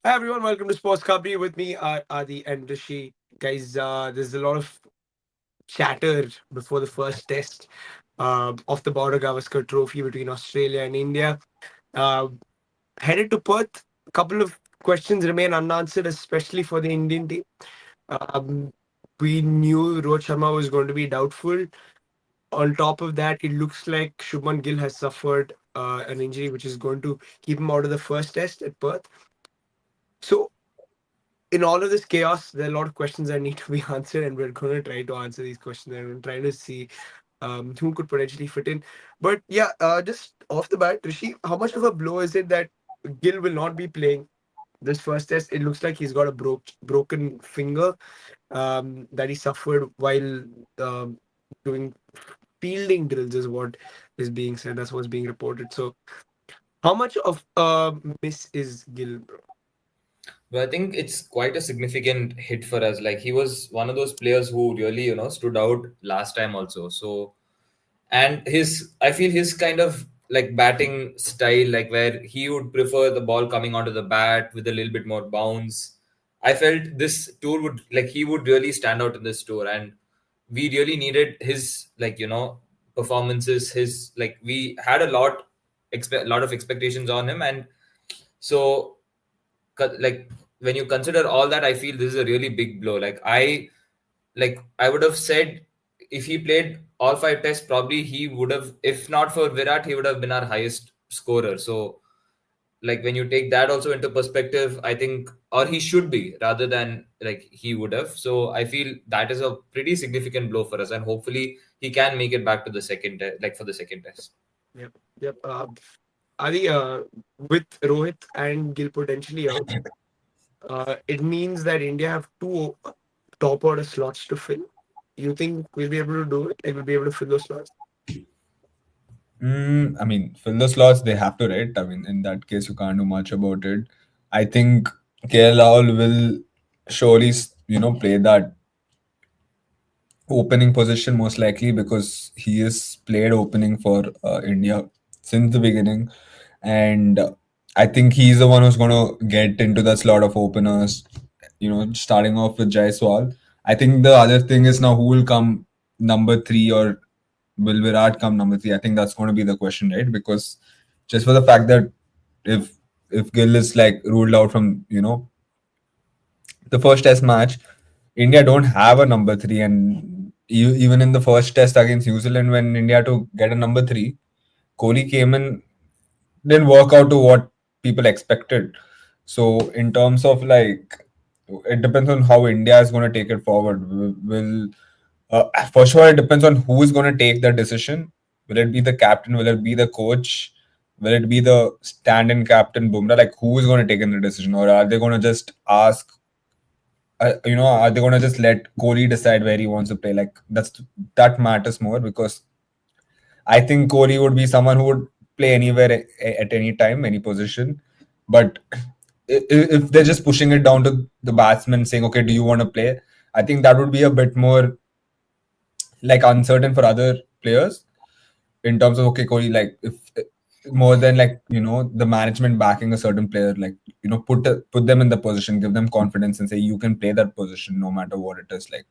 Hi everyone, welcome to Sports Company. With me are Adi and Rishi. Guys, there's a lot of chatter before the first test of the Border Gavaskar Trophy between Australia and India. Uh, Headed to Perth, a couple of questions remain unanswered, especially for the Indian team. Um, we knew Rohit Sharma was going to be doubtful. On top of that, it looks like Shubman Gill has suffered an injury which is going to keep him out of the first test at Perth. So in all of this chaos, there are a lot of questions that need to be answered, and we're going to try to answer these questions and we're trying to see who could potentially fit in. But yeah, just off the bat, Rishi, how much of a blow is it that Gill will not be playing this first test? It looks like he's got a broken finger that he suffered while doing fielding drills, is what is being said. That's what's being reported. So, how much of a miss is Gill, bro? But I think it's quite a significant hit for us. Like he was one of those players who really, stood out last time also. So and his I feel his kind of like batting style, like where he would prefer the ball coming onto the bat with a little bit more bounce. I felt this tour would like he would really stand out in this tour, and we really needed his performances. His like we had lot of expectations on him, and so like when you consider all that, I feel this is a really big blow. Like I would have said if he played all five tests, probably he would have, if not for Virat, he would have been our highest scorer. So like when you take that also into perspective, I think, or he should be rather than like he would have. So I feel that is a pretty significant blow for us, and hopefully he can make it back to the like for the second test. Yep. Yep. Adi, with Rohit and Gill potentially out, it means that India have two top order slots to fill. You think we'll be able to do it? Like we'll be able to fill those slots? I mean, fill the slots they have to, right? I mean, in that case, you can't do much about it. I think KL Rahul will surely, play that opening position most likely because he has played opening for India since the beginning, and I think he's the one who's going to get into that slot of openers. Starting off with Jaiswal. I think the other thing is now who will come number three, or will Virat come number three? I think that's going to be the question, right? Because just for the fact that if if Gill is like ruled out from the first test match, India don't have a number three, and even in the first test against New Zealand, when India had to get a number three, Kohli came in, didn't work out to what people expected. So in terms of like, it depends on how India is going to take it forward. Will For sure it depends on who is going to take the decision. Will it be the captain? Will it be the coach? Will it be the stand-in captain Bumrah? Like who is going to take in the decision, or are they going to just ask are they going to just let Kohli decide where he wants to play? Like that matters more because I think Kohli would be someone who would play anywhere at any time, any position. But if they're just pushing it down to the batsman saying, okay, do you want to play? I think that would be a bit more like uncertain for other players in terms of okay, Kohli, like if more than like the management backing a certain player, like put them in the position, give them confidence, and say you can play that position no matter what it is. Like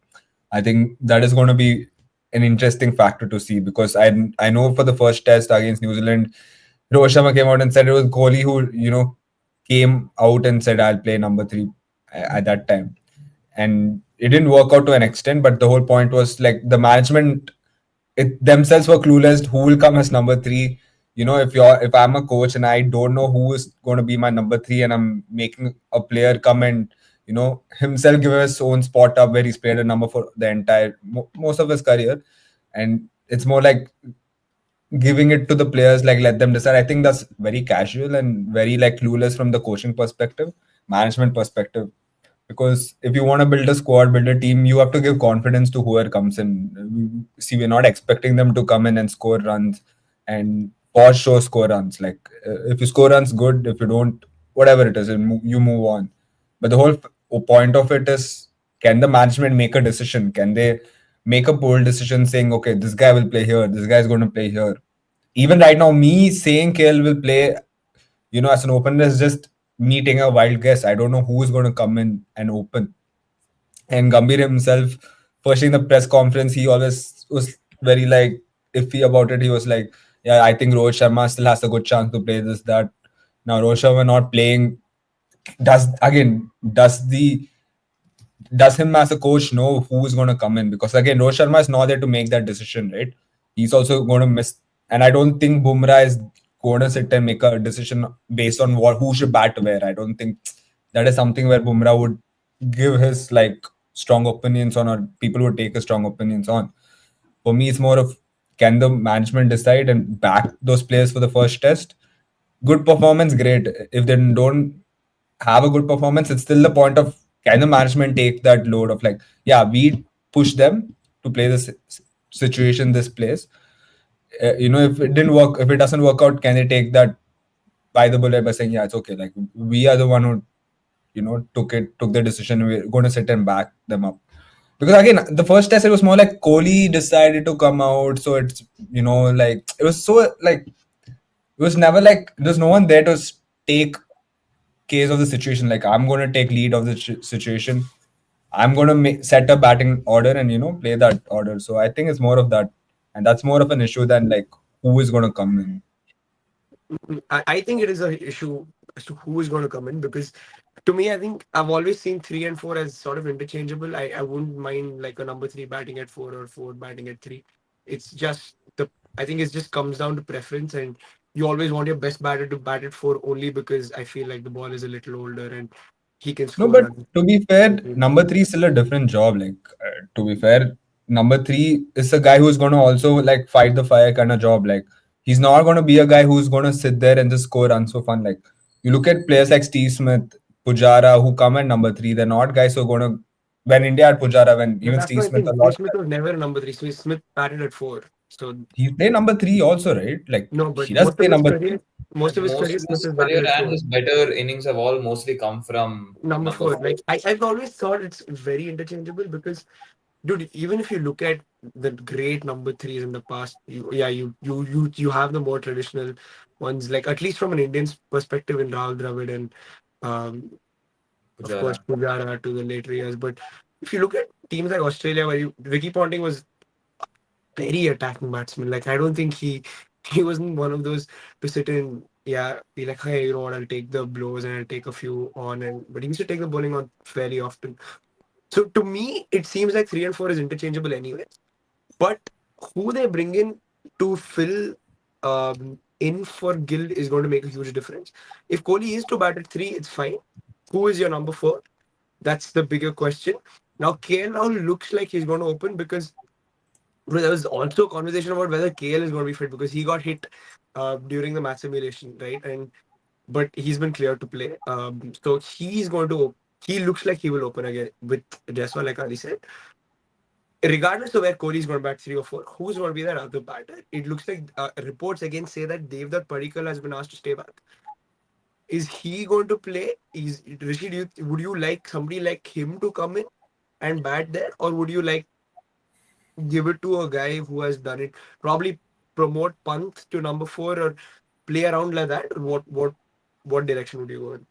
I think that is going to be an interesting factor to see because I know for the first test against New Zealand, Rohit Sharma came out and said it was Kohli who came out and said I'll play number three at that time, and it didn't work out to an extent. But the whole point was like the management themselves were clueless who will come as number three. If I'm a coach and I don't know who is going to be my number three, and I'm making a player come and himself give his own spot up where he's played a number for the entire most of his career, and it's more like giving it to the players, like let them decide. I think that's very casual and very like clueless from the coaching perspective, management perspective. Because if you want to build a squad, build a team, you have to give confidence to whoever comes in. See, we're not expecting them to come in and score runs and for sure score runs. Like if you score runs, good. If you don't, whatever it is, you move on. But the whole point of it is, can the management make a decision? Can they make a bold decision saying, okay, this guy will play here, this guy is going to play here? Even right now, me saying KL will play, as an opener is just me taking a wild guess. I don't know who's going to come in and open. And Gambhir himself, first in the press conference, he always was very like iffy about it. He was like, "Yeah, I think Rohit Sharma still has a good chance to play this that." Now Rohit Sharma not playing does him as a coach know who is going to come in? Because again, Rohit Sharma is not there to make that decision, right? He's also going to miss, and I don't think Bumrah is going to sit and make a decision based on what who should bat where. I don't think that is something where Bumrah would give his like strong opinions on, or people would take his strong opinions on. For me, it's more of can the management decide and back those players for the first test? Good performance, great. If they don't have a good performance, it's still the point of can the management take that load of like, yeah, we push them to play this situation, this place. If it didn't work, if it doesn't work out, can they take that by the bullet by saying, yeah, it's okay. Like we are the one who, took the decision. We're going to sit and back them up. Because again, the first test it was more like Kohli decided to come out, so it's like it was so like it was never like there's no one there to take case of the situation. Like I'm going to take lead of the situation. I'm going to set a batting order and play that order. So I think it's more of that, and that's more of an issue than like who is going to come in. I think it is a issue as to who is going to come in, because to me, I think I've always seen 3 and 4 as sort of interchangeable. I wouldn't mind like a number three batting at four or four batting at three. It's just I think it just comes down to preference, and you always want your best batter to bat at four only because I feel like the ball is a little older and he can No, score but runs. to be fair, number three is still a different job. Like, to be fair, number three is a guy who's going to also like fight the fire kind of job. Like, he's not going to be a guy who's going to sit there and just score runs for fun. Like, you look at players like Steve Smith, Pujara, who come at number three. They're not guys who are going to. When India had Pujara, when But even that's Steve why I Smith a think Steve lot, Smith was never a number three. Steve Smith batted at four. So he played number three also, right? Like, no, but he does play number three. most of his Most career, of Smith his has batted career at and four. his better innings have all mostly come from Number number four, four. like I've always thought it's very interchangeable because, dude, even if you look at the great number threes in the past, you have the more traditional ones, like at least from an Indian's perspective in Rahul Dravid and um, of course Pujara. Pujara to the later years. But if you look at teams like Australia, where Ricky Ponting was very attacking batsman. Like I don't think he wasn't one of those to sit and be like, hey, you know what, I'll take the blows and I'll take a few on, and but he used to take the bowling on fairly often. So to me, it seems like 3 and 4 is interchangeable anyway. But who they bring in to fill in for Gill is going to make a huge difference. If Kohli is to bat at three, it's fine. Who is your number four? That's the bigger question. Now KL now looks like he's going to open because there was also a conversation about whether KL is going to be fit because he got hit during the match simulation, right? And but he's been cleared to play. So he's going to. He looks like he will open again with Jaiswal, like Ali said. Regardless of where Kohli is going to bat three or four, who's going to be that other batter? It looks like reports again say that Devdutt Padikkal has been asked to stay back. Is he going to play? Is Rishi? Would you like somebody like him to come in and bat there, or would you like give it to a guy who has done it? Probably promote Pant to number four or play around like that. Or what direction would you go in?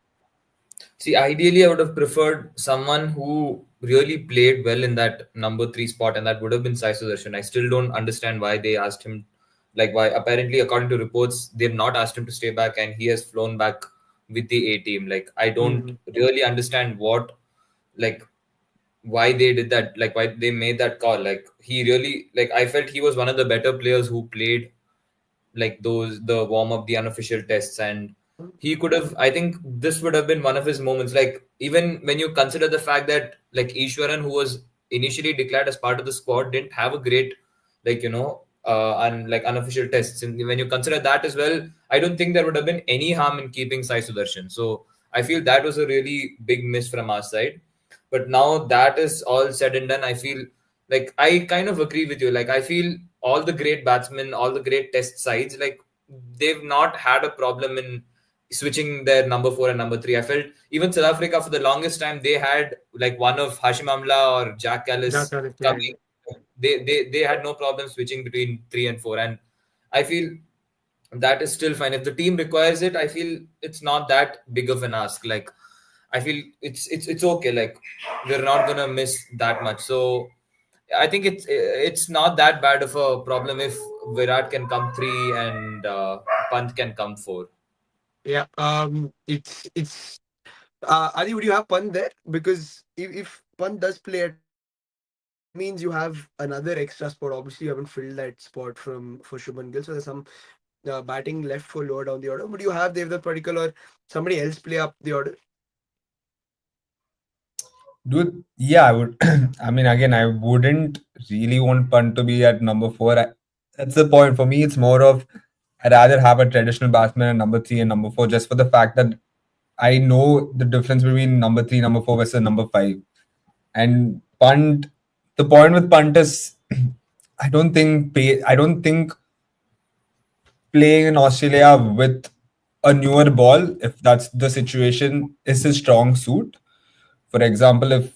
See, ideally, I would have preferred someone who really played well in that number three spot, and that would have been Sai Sudarshan. I still don't understand why they asked him, like, why apparently, according to reports, they've not asked him to stay back, and he has flown back with the A team. Like, I don't Hmm. really understand like, why they did that, like, why they made that call. Like, he really, like, I felt he was one of the better players who played like those the warm up, the unofficial tests, and he could have. I think this would have been one of his moments. Like even when you consider the fact that like Ishwaran, who was initially declared as part of the squad, didn't have a great like and like unofficial tests. And when you consider that as well, I don't think there would have been any harm in keeping Sai Sudarshan. So I feel that was a really big miss from our side. But now that is all said and done, I feel like I kind of agree with you. Like I feel all the great batsmen, all the great test sides, like they've not had a problem in switching their number four and number three. I felt even South Africa for the longest time they had like one of Hashim Amla or Jack Jack Callis Harris, yeah. coming. They had no problem switching between three and four. And I feel that is still fine. If the team requires it, I feel it's not that big of an ask. Like, I feel it's okay. Like, we're not gonna miss that much. So I think it's not that bad of a problem if Virat can come three and Pant can come four. Yeah. It's Adi, would you have Pant there? Because if Pant does play at four, that means you have another extra spot. Obviously, you haven't filled that spot for Shubman Gill, so there's some batting left for lower down the order. Would you have Devdutt Padikkal or somebody else play up the order? Dude, yeah, I would. I mean, again, I wouldn't really want Punt to be at number four. That's the point. For me, it's more of I'd rather have a traditional batsman at number three and number four, just for the fact that I know the difference between number three, number four versus number five. And Punt, the point with Punt is, I don't think playing in Australia with a newer ball, if that's the situation, is his strong suit. For example, if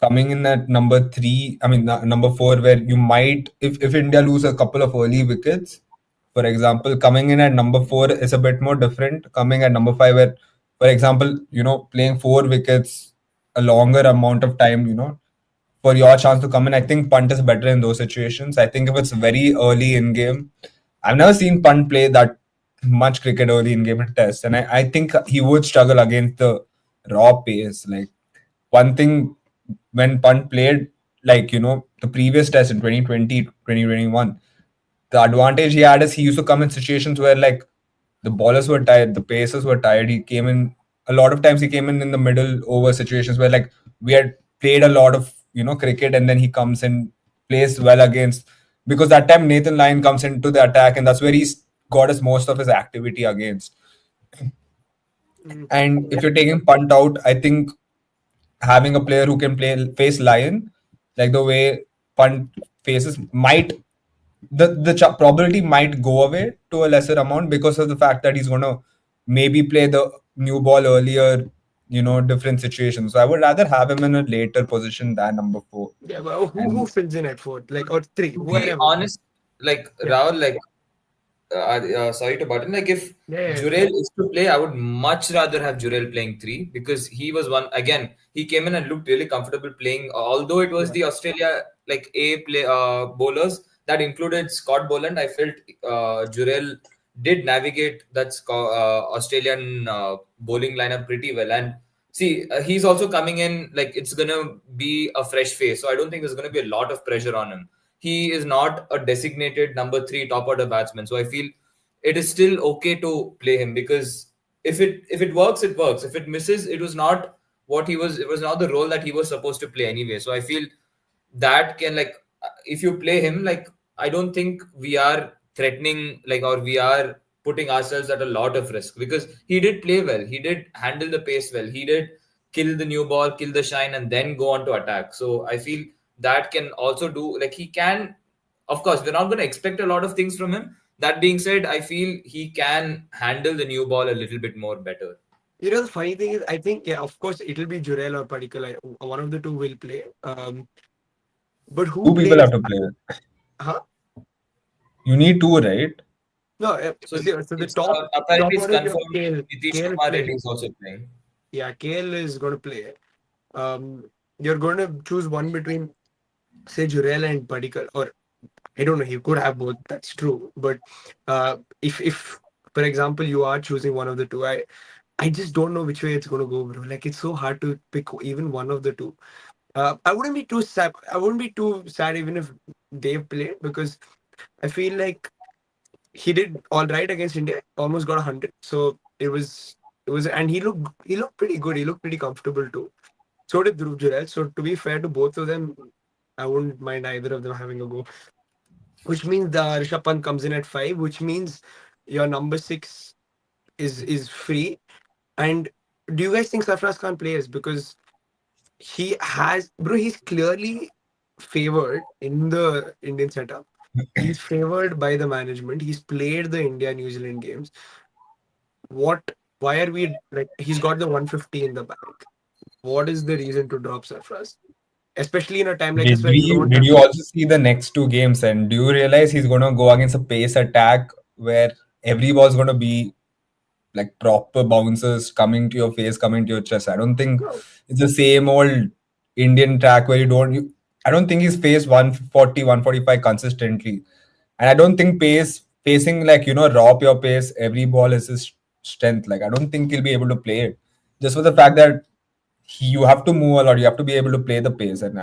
coming in at number three, I mean number four, where you might, if India lose a couple of early wickets, for example, coming in at number four is a bit more different. Coming at number five, where, for example, playing four wickets a longer amount of time, for your chance to come in, I think Punt is better in those situations. I think if it's very early in game, I've never seen Punt play that much cricket early in game in Test, and I think he would struggle against the raw pace. Like one thing when Punt played, like the previous Test in 2020, 2021, the advantage he had is he used to come in situations where like the ballers were tired, the pacers were tired. He came in a lot of times. He came in the middle over situations where like we had played a lot of cricket, and then he comes and plays well against, because that time Nathan Lyon comes into the attack, and that's where he's got his most of his activity against. Mm. And if Yeah. you're taking Punt out, I think having a player who can play face Lion, like the way Punt faces, might the probability might go away to a lesser amount because of the fact that he's going to maybe play the new ball earlier, different situations. So I would rather have him in a later position than number four. Yeah, but who And fills in at fourth, like, or three, To be wherever? honest, like Yeah. Rahul, like sorry to button. Like if Yeah, yeah, yeah. Jurel is to play, I would much rather have Jurel playing three because he was one again. He came in and looked really comfortable playing. Although it was Yeah. the Australia like A play bowlers that included Scott Boland, I felt Jurel did navigate that Australian bowling lineup pretty well. And see, he's also coming in like it's gonna be a fresh face, so I don't think there's gonna be a lot of pressure on him. He is not a designated number three top order batsman. So I feel it is still okay to play him because if it works, it works. If it misses, it was not what he was. It was not the role that he was supposed to play anyway. So I feel that can like if you play him, like I don't think we are threatening like or we are putting ourselves at a lot of risk because he did play well. He did handle the pace well. He did kill the new ball, kill the shine, and then go on to attack. So I feel that can also do like he can. Of course, we're not going to expect a lot of things from him. That being said, I feel he can handle the new ball a little bit more better. The funny thing is, I think, yeah, of course, it'll be Jurel or Padikkal. One of the two will play. But who two people have plays? to play. Huh? You need two, right? No, So so the it's top apparently it's order is your confirmed. Kale. Nitish Kale is Kumar playing. Reddy is also playing. Yeah, Kale is going to play. You're going to choose one between, say, Jurel and Padikkal, or I don't know. You could have both. That's true. But if for example you are choosing one of the two, I just don't know which way it's going to go, bro. Like it's so hard to pick even one of the two. I wouldn't be too sad. I wouldn't be too sad even if Dave played because I feel like he did all right against India. Almost got 100. So it was, and he looked pretty good. He looked pretty comfortable too. So did Dhruv Jurel. So to be fair to both of them, I wouldn't mind either of them having a go. Which means the Rishabh Pant comes in at five. Which means your number six is free. And do you guys think Sarfraz Khan plays? Because he has, bro, he's clearly favored in the Indian setup. He's favored by the management. He's played the India New Zealand games. What? Why are we like? He's got the 150 in the bank. What is the reason to drop Sarfraz? Especially in a time like this where you don't Did have you to. also see the next two games? And do you realize he's going to go against a pace attack where every ball's going to be like proper bouncers coming to your face, coming to your chest. I don't think it's the same old Indian track where I don't think he's faced 140, 145 consistently. And I don't think facing like, raw pure pace, every ball is his strength. Like, I don't think he'll be able to play it. Just for the fact that you have to move a lot, you have to be able to play the pace. And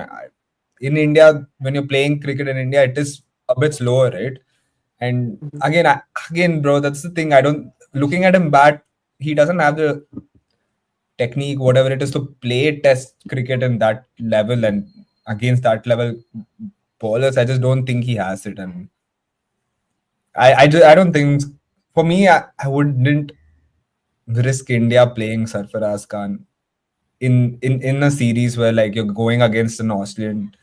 in India, when you're playing cricket in India, it is a bit slower, right? And again, bro, that's the thing. I don't looking at him bat, he doesn't have the technique, whatever it is, to play test cricket in that level and against that level bowlers. I just don't think he has it, and I don't think for me, I wouldn't risk India playing Sarfaraz Khan in a series where like you're going against an Australian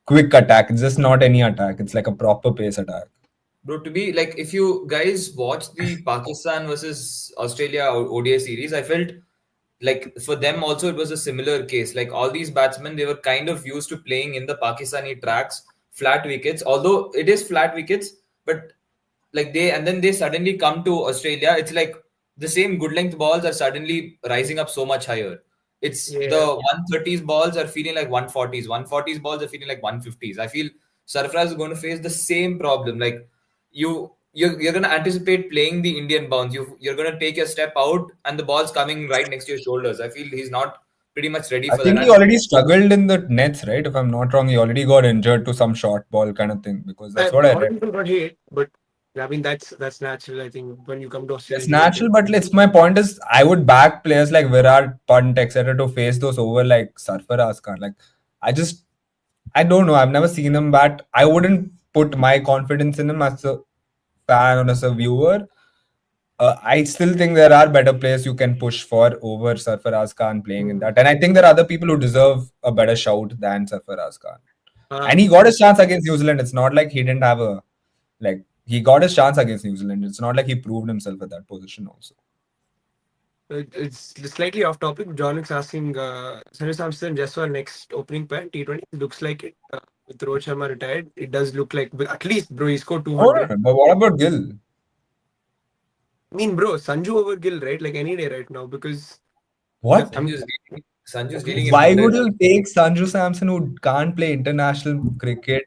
quick attack. It's just not any attack. It's like a proper pace attack. Bro, to be like, if you guys watch the Pakistan versus Australia ODI series, I felt like for them also it was a similar case. Like all these batsmen, they were kind of used to playing in the Pakistani tracks, flat wickets. Although it is flat wickets, but like and then they suddenly come to Australia. It's like the same good length balls are suddenly rising up so much higher. It's Yeah. the 130s balls are feeling like 140s, 140s balls are feeling like 150s. I feel Sarfraz is going to face the same problem. Like you're going to anticipate playing the Indian bounce. You're going to take your step out and the ball's coming right next to your shoulders. I feel he's not pretty much ready I for that. think he And already struggled in the nets, right? If I'm not wrong, he already got injured to some short ball kind of thing because that's what A I lot of read. people got hit, but I mean that's natural. I think when you come to It's Australia, you get natural, hit. but it's my point is I would back players like Virat, Pant, etc. to face those over like Sarfaraz Khan. Like I just I don't know. I've never seen him bat. I wouldn't put my confidence in him as a fan or as a viewer. I still think there are better players you can push for over Sarfaraz Khan playing in Mm. that. And I think there are other people who deserve a better shout than Sarfaraz Khan. Uh, And he got his chance against New Zealand. It's not like he didn't have a like he got his chance against New Zealand. It's not like he proved himself at that position also. it's slightly off topic. John is asking Sanju Samson just for next opening pair T20. Looks like it. With Rohit Sharma retired, it does look like at least bro he scored Oh, 200. but what about Gill? I mean, bro, Sanju over Gill, right? Like any day right now because What? I'm Sanju's leading in Why would 100. you take Sanju Samson who can't play international cricket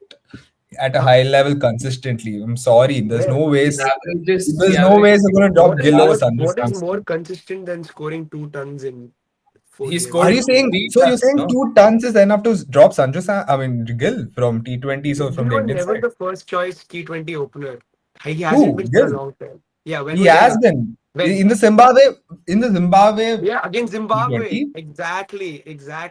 at a uh, high level consistently? I'm sorry. There's where no His ways. averages, he There's no averages ways you're going to drop Gill over Sanju what is more Samson. consistent than scoring 2 tons in four he games? Are scored you saying three so? You're tons, saying no? 2 tons is enough to drop I mean Gill from T20, so from Gill the was Indian never side. the first choice T20 opener. He hasn't Who? been for a Gill? long time. Yeah, when He was the has last? been When? In the Zimbabwe Yeah, against Zimbabwe. T20. Exactly.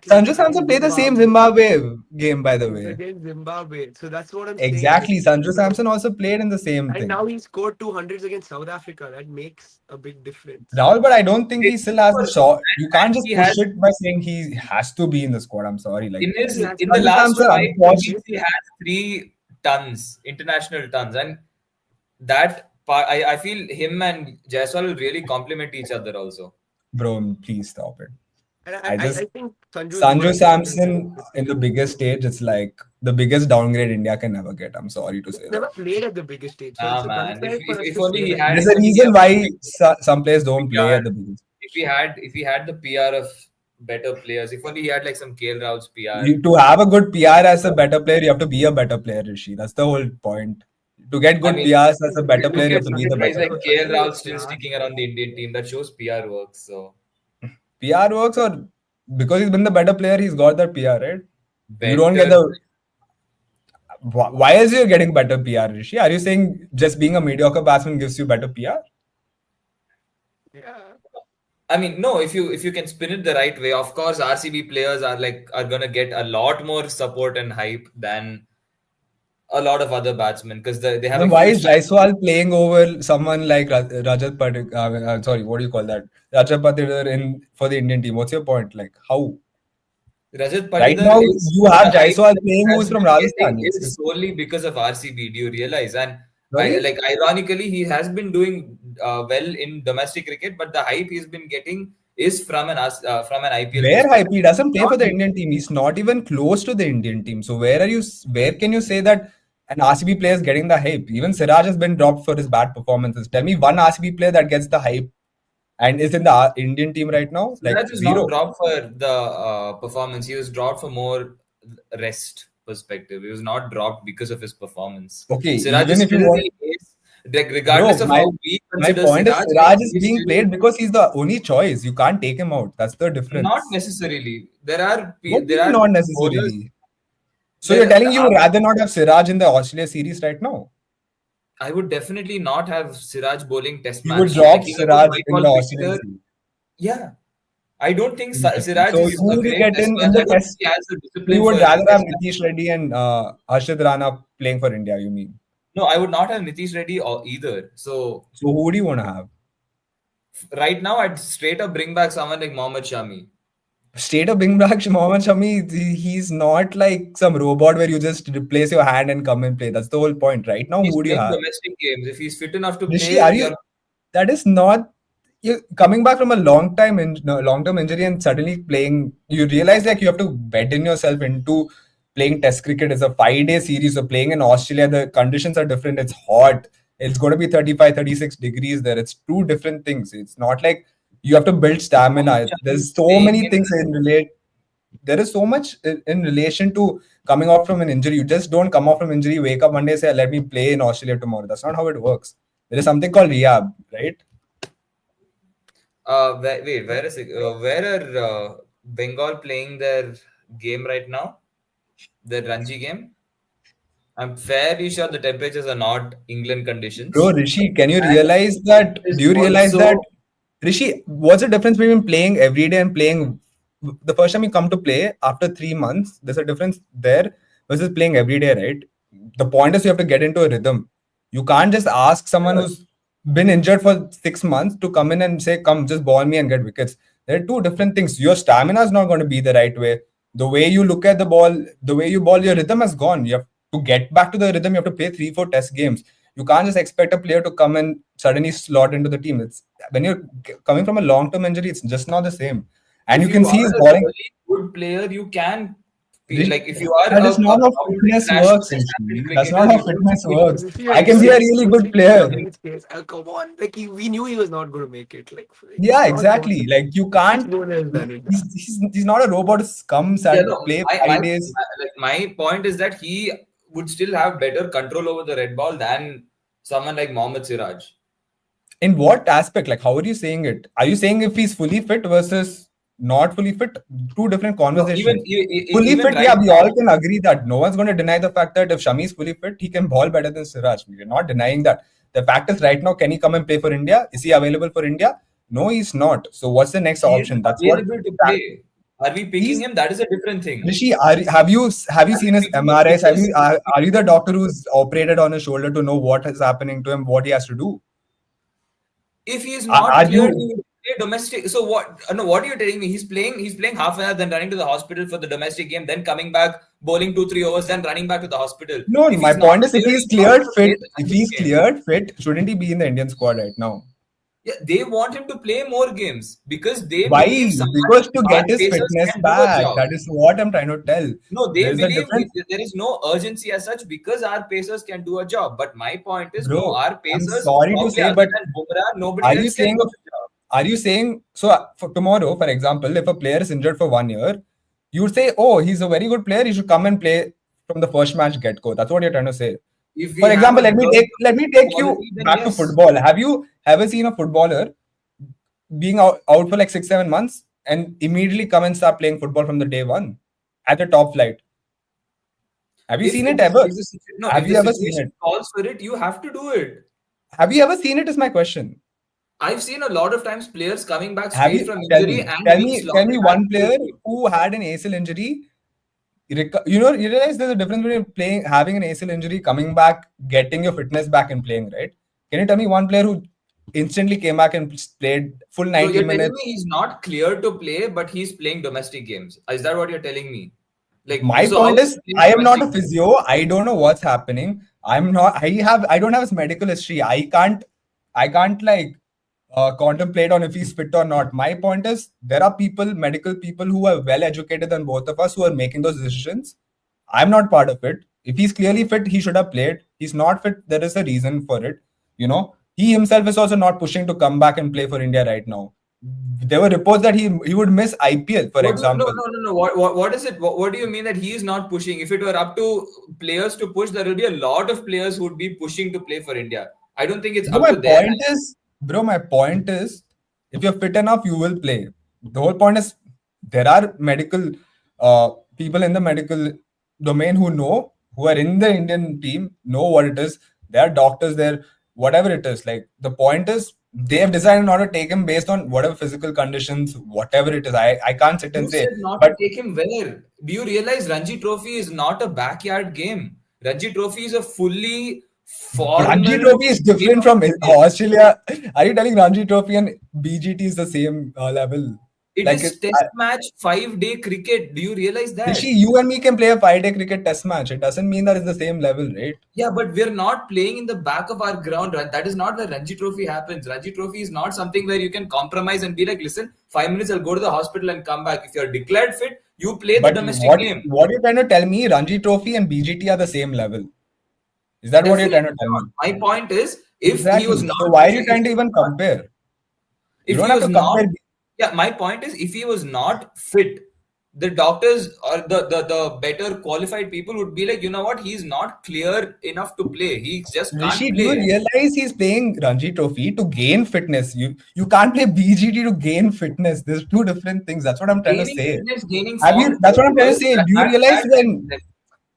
Sanju Samson Against played the same Zimbabwe. Zimbabwe game, by the It's way. against Zimbabwe. So that's what I'm saying. Exactly. Sanju Samson also played in the same And now thing. he scored 200s against South Africa. That makes a big difference. Rahul, but I don't think he still has the shot. You can't And just he push has it by saying he has to be in the squad. I'm sorry. Like in He has in to the Sanju be. last Samson, five unfortunately, innings, he has 3 tons, international tons, and that part, I feel him and Jaiswal will really complement each other also. bro, please stop it. And I I just think Sanju is more Sanju consistent than Samson this in the season. biggest stage, it's like the biggest downgrade India can never get. I'm sorry to say He's that. never played at the biggest stage. So Ah it's man, unfair for us if to only say he that. had There's if a only he reason had why some players don't play PR, at the biggest. if he had the PR of better players, if only he had like some KL Rahul's PR. To have a good PR as a better player, you have to be a better player, Rishi. That's the whole point. To get I good mean, PRs as a better player, look you at have to be the guys better like Bro, player. KL Sanju Rahul is still class, sticking bro. around the Indian team. That shows PR works. So PR works, or because he's been the better player, he's got that PR, right? You don't get better. the. Why is you getting better PR, Rishi? Are you saying just being a mediocre batsman gives you better PR? Yeah. I mean, no. If you can spin it the right way, of course, RCB players are gonna get a lot more support and hype than a lot of other batsmen because they have a Then why huge is fan. Jaiswal playing over someone like Rajat Patil? Sorry, what do you call that? Rajat Patil in for the Indian team. What's your point? Like how? Rajat Right Patidar now, is you have the hype Jaiswal that he playing has who's from been getting Rajasthan. is solely because of RCB. Do you realize? And I Sorry? like ironically, he has been doing well in domestic cricket, but the hype he's been getting is from an IPL Where hype? perspective. He doesn't play for Not the Indian team. He's not even close to the Indian team. So where are you? Where can you say that And RCB players getting the hype. Even Siraj has been dropped for his bad performances. Tell me one RCB player that gets the hype and is in the Indian team right now? Like Siraj was not zero. dropped for the performance. He was dropped for more rest perspective. He was not dropped because of his performance. Okay, Siraj even is if you still want, the ace, like, regardless bro, of my how we my consider point is Siraj, Siraj he is is being still played because he's the only choice. You can't take him out. That's the not difference. necessarily. There are What do you there mean are not bowlers. necessarily? So you're There, telling you would rather not have Siraj in the Australia series right now? I would definitely not have Siraj bowling Test You would match. Like drop he's a good Siraj white in ball the Australian cricketer. series. Yeah, I don't think Interesting. Siraj So is who a would you great get Test in match. the I don't think test? he has the So you discipline would for rather have Test match. Nitish Reddy and Harshad Rana playing for India, you mean? No, I would not have Nitish Reddy or either. So So who do you want to have? right now, I'd straight up bring back someone like Mohammad Shami. Straight up bring back Mohammad Shami. He's not like some robot where you just replace your hand and come and play. That's the whole point. Right now, He's who do you playing have? domestic games. If he's fit enough to Rishi, are play, you? you're That is not. You coming back from a long term injury and suddenly playing. You realize like you have to bet in yourself into playing Test cricket. It's a 5 day series. So playing in Australia, the conditions are different. It's hot. It's going to be 35, 36 degrees there. It's two different things. It's not like you have to build Mohammad stamina. Shami There's is so playing many in. things in relate. There is so much in relation to coming off from an injury. You just don't come off from injury, wake up one day, say, let me play in Australia tomorrow. That's not how it works. There is something called rehab, right? Wait, where is it? Where are Bengal playing their game right now? Their Ranji game? I'm fairly sure the temperatures are not England Bro, conditions. Rishi, can you And realize that? it Do is you realize that, also Rishi, what's the difference between playing every day and playing the first time you come to play after 3 months? There's a difference there versus playing every day, right? The point is you have to get into a rhythm. You can't just ask someone who's been injured for 6 months to come in and say, come, just ball me and get wickets. There are two different things. Your stamina is not going to be the right way. The way you look at the ball, the way you ball, your rhythm has gone. You have to get back to the rhythm. You have to play 3, 4 test games. You can't just expect a player to come and suddenly slot into the team. It's when you're coming from a long-term injury, it's just not the same. And if you can you see are he's a balling. really good player, you can be Rishi, like if you are that is a not how proud fitness international works, South African Rishi. That's not cricketer, how you don't fitness need works. Rishi I was can be a saying, really was good saying in player. Shami's case, come on, like we knew he was not going to make it. Like Yeah, it's not exactly. possible. Like you Each can't. bowler has done it now. He's not a robot who comes yeah, and no, play my, my 5 days. like my point is that he would still have better control over the red ball than someone like Mohammad Siraj. In what aspect? Like, how are you saying it? Are you saying if he's fully fit versus not fully fit? Two different No, even conversations. Fully even fit, right yeah, we all now, can agree that no one's going to deny the fact that if Shami is fully fit, he can ball better than Siraj. We're not denying that. The fact is, right now, can he come and play for India? Is he available for India? No, he's not. So, what's the next he is option? That's what available to play. Are we picking he's. him? That is a different thing. Rishi, have you Are we seen his picking him MRIs? because Are you the doctor who's operated on his shoulder to know what is happening to him, what he has to do? if he is Are not cleared, you? he would play domestic. So what? No, what are you telling me? He's playing half an hour, then running to the hospital for the domestic game, then coming back, bowling 2, 3 overs, then running back to the hospital. No, If my he's not point is, if cleared, he's he's not cleared going to play fit, the if Ranji he's game. cleared fit, shouldn't he be in the Indian squad right now? Yeah, they want him to play more games because they Why? believe someone Because to like our get his Pacers fitness can do a back. job. That is what I'm trying to tell. No, they There's a believe difference, there is no urgency as such because our Pacers can do a job. But my point is, no, bro. our I'm Pacers sorry to probably say, other but than Bumrah, nobody are you else can saying? do the job. Are you saying so? For tomorrow, for example, if a player is injured for 1 year, you would say, "Oh, he's a very good player. He should come and play from the first match get go." That's what you're trying to say. If we For have example, a dearth let me of take you quality, then back to yes. football. Have you ever seen a footballer being out for like 6, 7 months and immediately come and start playing football from the day one at the top flight? Have you If seen if it the, ever? if the no, Have if you the ever seen situation it? calls for it, you have to do it. Have you ever seen it? Is my question. I've seen a lot of times players coming back Have straight you from tell injury me, and tell being me, tell slotted me back one into the player team. who had an ACL injury. You realize there's a difference between playing, having an ACL injury, coming back, getting your fitness back, and playing. Right? Can you tell me one player who instantly came back and played full So 90 you're telling minutes? me he's not clear to play, but he's playing domestic games. Is that what you're telling me? Like, My so how point is he is, playing I am not domestic a games? physio. I don't know what's happening. I don't have his medical history. I can't like contemplate on if he's fit or not. My point is, there are medical people who are well educated than both of us who are making those decisions. I'm not part of it. If he's clearly fit, he should have played. He's not fit. There is a reason for it. He himself is also not pushing to come back and play for India right now. There were reports that he would miss IPL, for What do you, no, example. no, no, no. What is it? What do you mean that he is not pushing? If it were up to players to push, there will be a lot of players who would be pushing to play for India. I don't think it's Bro, up my to their point is, if you're fit enough, you will play. The whole point is there are medical people in the medical domain who are in the Indian team, know what it is. There are doctors there, whatever it is. Like the point is, they have decided not to take him based on whatever physical conditions, whatever it is. I can't sit and Who say, said not to but take him where? Do you realize Ranji Trophy is not a backyard game? Ranji Trophy is a fully Ranji formal Trophy is way different of from cricket. Australia. Are you telling Ranji Trophy and BGT is the same level? It Like is test match 5 day cricket. Do you realize Rishi, that? you and me can play a 5-day cricket test match. It doesn't mean that it's the same level, right? Yeah, but we're not playing in the back of our ground. That is not where Ranji Trophy happens. Ranji Trophy is not something where you can compromise and be like, listen, 5 minutes, I'll go to the hospital and come back. If you're declared fit, you play the But domestic what game. what you're trying to tell me, Ranji Trophy and BGT are the same level. Is that what you're trying to Definitely tell not. me? My point is, if he was Exactly. not, So why are if you he, if trying to he was even not compare? You if don't he have was to not compare. yeah, my point is, if he was not fit, the doctors or the better qualified people would be like, you know what, he's not clear enough to play, he just Rishi, can't do you play. realize he's playing Ranji Trophy to gain fitness? You can't play BGT to gain fitness. There's two different things. That's what I'm trying to Gaining say. fitness, gaining Have you? form, That's what I'm trying to well, say. Do you realize that can be when? left,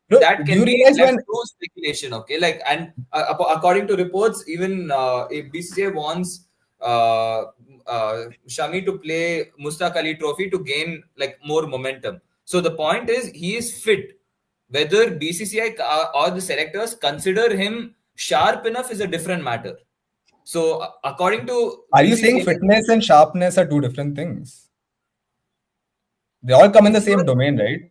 Bro, that do can you be realize left when to speculation. Okay, like, and according to reports, even if BCCI wants Shami to play Mustaq Ali Trophy to gain like more momentum. So the point is, he is fit. Whether BCCI or the selectors consider him sharp enough is a different matter. So according to are you saying BCCI, fitness and sharpness are two different things? They all come in if the you same are domain, right?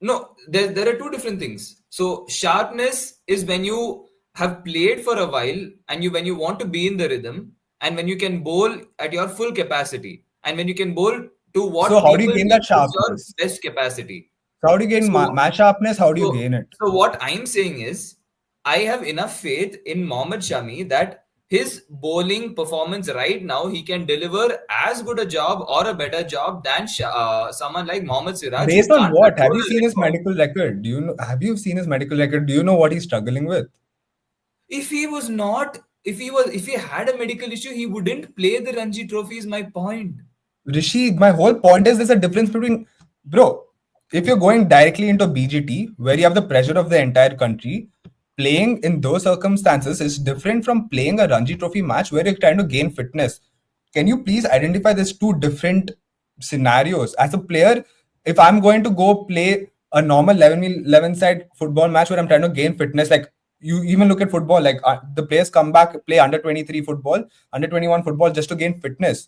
no, there are two different things. So sharpness is when you have played for a while and you when you want to be in the rhythm and when you can bowl at your full capacity and when you can bowl to So what how do you people gain feel that is your sharpness? best capacity. So how do you gain So match sharpness? How do you so gain it? so what I'm saying is I have enough faith in Mohammad Shami that his bowling performance right now he can deliver as good a job or a better job than someone like Mohammad Siraj who Based on can't what? Have control you a seen leg his ball. medical record? Do you know? Have you seen his medical record? Do you know what he's struggling with? If he was not, if he had a medical issue, he wouldn't play the Ranji Trophy. Is my point. Rishi, my whole point is there's a difference between, bro, if you're going directly into BGT, where you have the pressure of the entire country, playing in those circumstances is different from playing a Ranji Trophy match where you're trying to gain fitness. Can you please identify these two different scenarios? As a player, if I'm going to go play a normal 11 side football match where I'm trying to gain fitness, like you even look at football, like the players come back, play under 23 football, under 21 football just to gain fitness.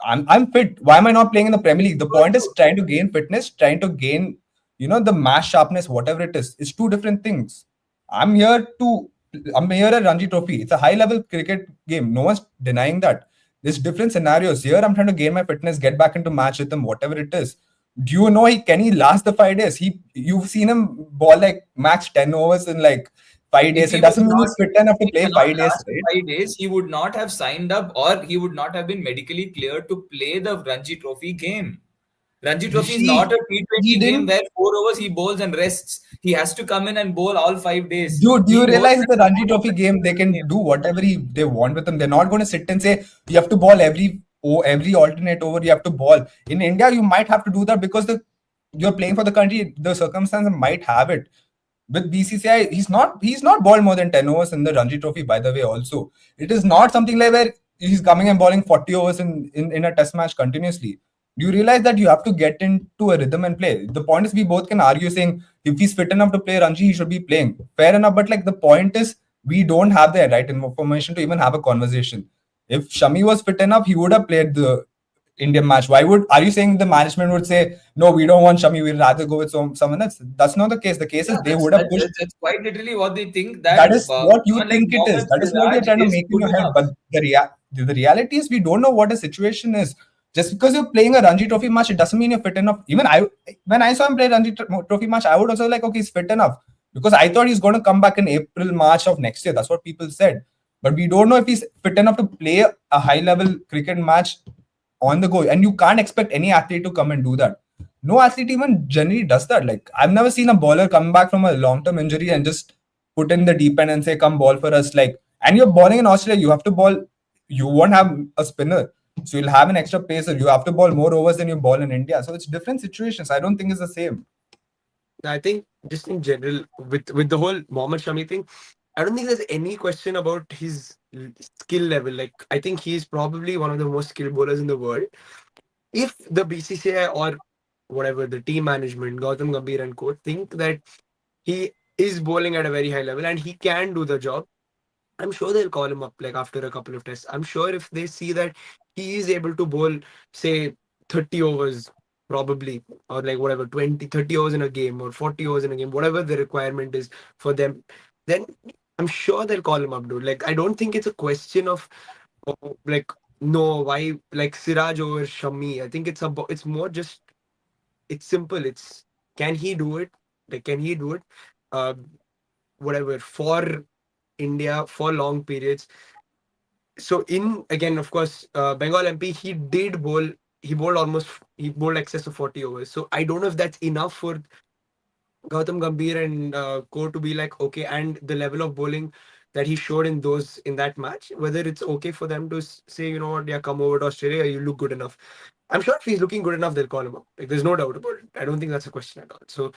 I'm fit. Why am I not playing in the Premier League? The point is trying to gain fitness, trying to gain, the mass sharpness, whatever it is. It's two different things. I'm here to I'm here at Ranji Trophy. It's a high level cricket game. No one's denying that. There's different scenarios. Here I'm trying to gain my fitness, get back into match rhythm, whatever it is. Do you know he last the 5 days? You've seen him ball like max 10 overs in like 5 days. If It he was doesn't mean not, he's fit enough if to he play cannot 5 days, last the right? 5 days, he would not have signed up, or he would not have been medically cleared to play the Ranji Trophy game. Ranji Trophy is not Rishi, a he T20 game didn't. where 4 overs he bowls and rests. He has to come in and bowl all 5 days. Dude, do He you knows realize that the Ranji tomorrow is Trophy a game? They T20 can game. do whatever they want with them. They're not going to sit and say you have to ball every alternate over. You have to ball. In India, you might have to do that because you're playing for the country. The circumstances might have it. With BCCI, he's not balled more than 10 overs in the Ranji Trophy. By the way, also it is not something like where he's coming and bowling 40 overs in a Test match continuously. Do you realize that you have to get into a rhythm and play? The point is, we both can argue saying if he's fit enough to play Ranji, he should be playing. Fair enough, but like the point is, we don't have the right information to even have a conversation. If Shami was fit enough, he would have played the Indian match. Are you saying the management would say, no, we don't want Shami, we'd rather go with someone else? That's not the case. The case Yeah, is they would have pushed. that's quite literally what they think That that is what you someone like think it is. Mohammad That is what you're Siraj trying to is make in good your head. enough. But the reality is we don't know what the situation is. Just because you're playing a Ranji Trophy match, it doesn't mean you're fit enough. Even when I saw him play Ranji Trophy match, I would also like, okay, he's fit enough. because I thought he's going to come back in April, March of next year. That's what people said. But we don't know if he's fit enough to play a high level cricket match on the go. And you can't expect any athlete to come and do that. No athlete even generally does that. Like, I've never seen a bowler come back from a long term injury and just put in the deep end and say, come ball for us. Like, and you're bowling in Australia, you have to ball, you won't have a spinner. So you'll have an extra pacer. You have to ball more overs than you ball in India. So it's different situations. I don't think it's the same. I think just in general, with the whole Mohammad Shami thing, I don't think there's any question about his skill level. Like, I think he's probably one of the most skilled bowlers in the world. If the BCCI or whatever the team management, Gautam Gambhir and co think that he is bowling at a very high level and he can do the job, I'm sure they'll call him up like after a couple of tests. I'm sure if they see that he is able to bowl, say, 30 overs, probably, or like whatever, 20, 30 overs in a game or 40 overs in a game, whatever the requirement is for them, then I'm sure they'll call him up, dude. Like, I don't think it's a question of, like, no, why, like, Siraj over Shami. I think it's more just, it's simple. It's, can he do it? Like, can he do it? Uh, Whatever, for India for long periods. So in again, of course, Bengal MP, he bowled almost, he bowled excess of 40 overs. So I don't know if that's enough for Gautam Gambhir and Co to be like, okay, and the level of bowling that he showed in that match, whether it's okay for them to say, you know what, yeah, come over to Australia, you look good enough. I'm sure if he's looking good enough, they'll call him up. Like, there's no doubt about it. I don't think that's a question at all. So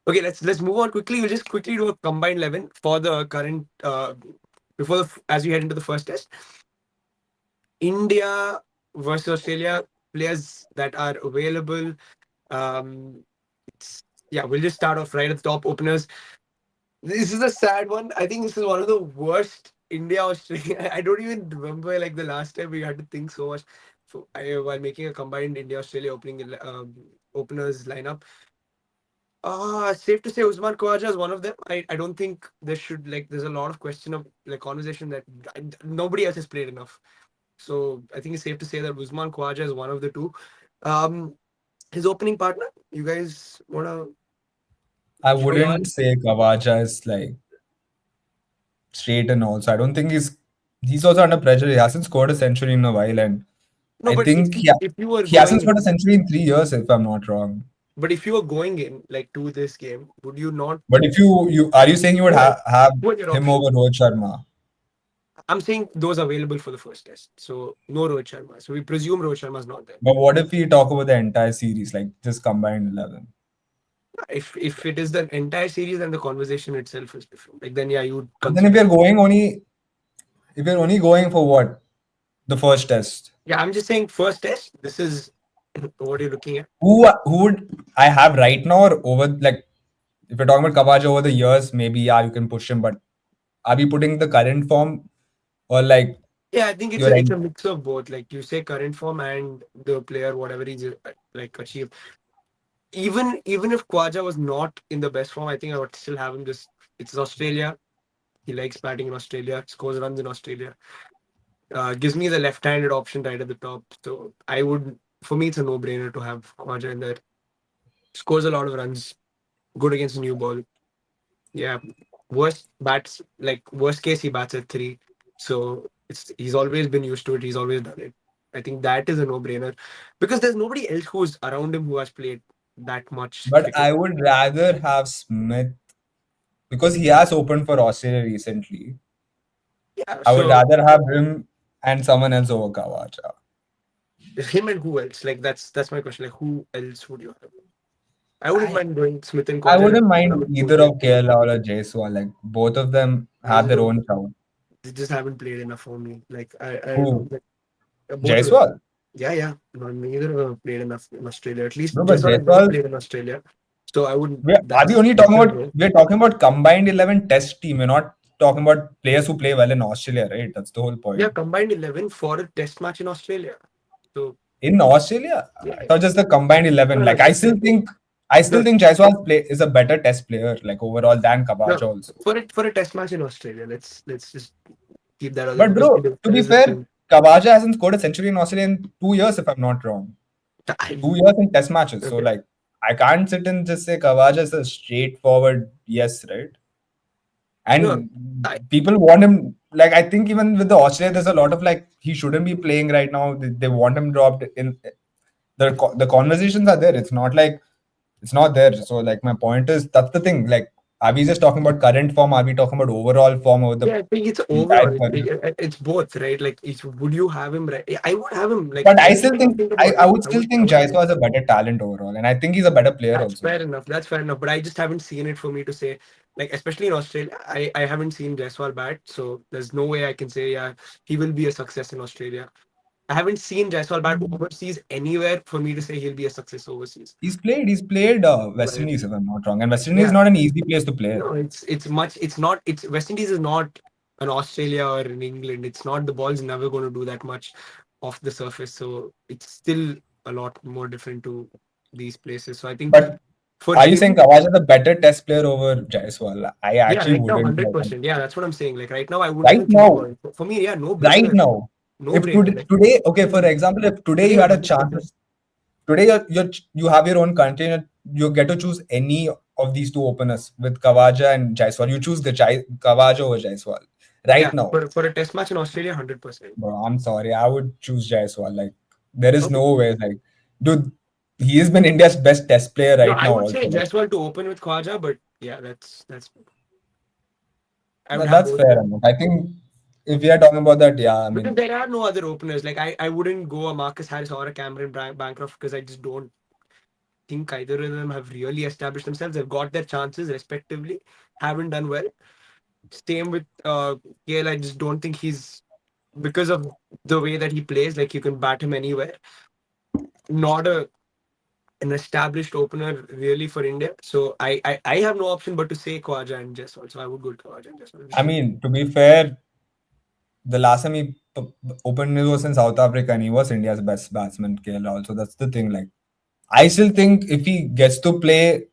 okay, let's move on quickly. We'll just quickly do a combined 11 for the current before as we head into the first test. India versus Australia, players that are available. Um, yeah, we'll just start off right at the top. Openers. This is a sad one. I think this is one of the worst India Australia. I don't even remember like the last time we had to think so much while making a combined India Australia openers lineup. Safe to say Usman Khawaja is one of them. I don't think there should like there's a lot of question of like conversation that nobody else has played enough. So I think it's safe to say that Usman Khawaja is one of the two. Um, his opening partner. You guys wanna I show your wouldn't say Kavaja is like straight and also. I don't think he's also under pressure. He hasn't scored a century in a while, and no? I But think if you were he hasn't going scored a in, century in 3 years, if I'm not wrong. but if you were going in like to this game, would you not? But if you are you saying you would Who are have who are your him options? over Rohit Sharma? I'm saying those available for the first test. So no Rohit Sharma. So we presume Rohit Sharma is not there. But what if we talk about the entire series, like this combined 11? If it is the entire series, then the conversation itself is different. Like then yeah, you would But then if consider. you're going only if you're only going for what the first test, Yeah, I'm just saying first test. This is what you're looking at. who would I have right now or over like if you're talking about Kavaja over the years, maybe yeah you can push him. But are we putting the current form or like Yeah, I think your it's a end? mix of both. Like you say, current form and the player, whatever he's like achieved. Even if Khwaja was not in the best form, I think I would still have him. Just it's Australia. He likes batting in Australia. Scores runs in Australia. Gives me the left-handed option right at the top. So I would, for me, it's a no-brainer to have Khwaja in there. Scores a lot of runs. Good against a new ball. Yeah, worst case he bats at three. So he's always been used to it. He's always done it. I think that is a no-brainer because there's nobody else who's around him who has played that much But cricket. I would rather have Smith because he has opened for Australia recently. Yeah, I would so rather have him and someone else over Kavaja. him and who else? Like that's my question. Like who else would you have? I wouldn't I mind going Smith and I Quaja. wouldn't I'm mind a either coach. of KL or Jaiswal. Like both of them have their No, own charm. they just haven't played enough for me. Like I don't know. Who? Like, both of them. Jaiswal? Yeah, yeah. No, neither of them have played enough in Australia. At least No, but Jaiswal has never Jaiswal. played in Australia. So I wouldn't. Are we That's only talking different, about bro. we're talking about combined 11 test team. We're not talking about players who play well in Australia, right? That's the whole Yeah, point. combined 11 for a test match in Australia. So In Australia, yeah, I thought just the combined no, 11. no, Like I still no, think Jaiswal play is a better test player, like overall than no. Kavaja also. For a test match in Australia, let's just keep that out there But because bro, to there be is this fair, thing. Kavaja hasn't scored a century in Australia in 2 years, if I'm not wrong. I, 2 years in test matches. So okay. like I can't sit and just say Kavaja is a straightforward yes, right? No, And I, people want him. Like I think even with the Australia, there's a lot of like he shouldn't be playing right now. They want him dropped in. The conversations are there. It's not like it's not there. So like my point is that's the thing. Like are we just talking about current form? Are we talking about overall form over the yeah, I think it's entire overall. career? It's both, right? Like, would you have him? Right? I would have him. Like, But I every still time I think think I, about I it, would still I think would have him. Jaiswal is a better talent overall, and I think he's a better player That's also. fair enough. That's fair enough. But I just haven't seen it for me to say, like, especially in Australia, I haven't seen Jaiswal bat. So there's no way I can say, yeah, he will be a success in Australia. I haven't seen Jaiswal bat overseas anywhere for me to say he'll be a success overseas. He's played West Right. Indies if I'm not wrong, and West Indies is Yeah. not an easy place to play. No, it's much. It's not. It's West Indies is not an Australia or in England. It's not. The ball's never going to do that much off the surface. So it's still a lot more different to these places. So I think But for are you saying him, Kawaj is a better test player over Jaiswal? I yeah, actually right now, wouldn't. 100%. Yeah, that's what I'm saying. Like right now, I wouldn't Right even think now, about it. For me, yeah, no right brainer, now, no if brainer. Like today, okay, for example, if today you today, had a 100%. chance, today you have your own country and you get to choose any of these two openers with Kavaja and Jaiswal. You choose the Kavaja over Jaiswal right Yeah, now. for a test match in Australia, 100%. Bro, I'm sorry, I would choose Jaiswal. Like there is Okay. no way. Like, dude, he has been India's best test player No, right I now. would Also, say like Jaiswal to open with Khwaja, but yeah, that's. I would have that's both fair them. enough. I think if we are talking about that, yeah, I Because mean, there are no other openers. Like I wouldn't go a Marcus Harris or a Cameron Bancroft because I just don't think either of them have really established themselves. They've got their chances respectively, haven't done well. Same with Gill. I just don't think he's because of the way that he plays. Like you can bat him anywhere. Not an established opener really for India. So I have no option but to say Khwaja and Jaiswal. So I would go with Khwaja and Jaiswal. I mean, to be fair, the last time he opened it was in South Africa, and he was India's best batsman, KL. Also, that's the thing. Like, I still think if he gets to play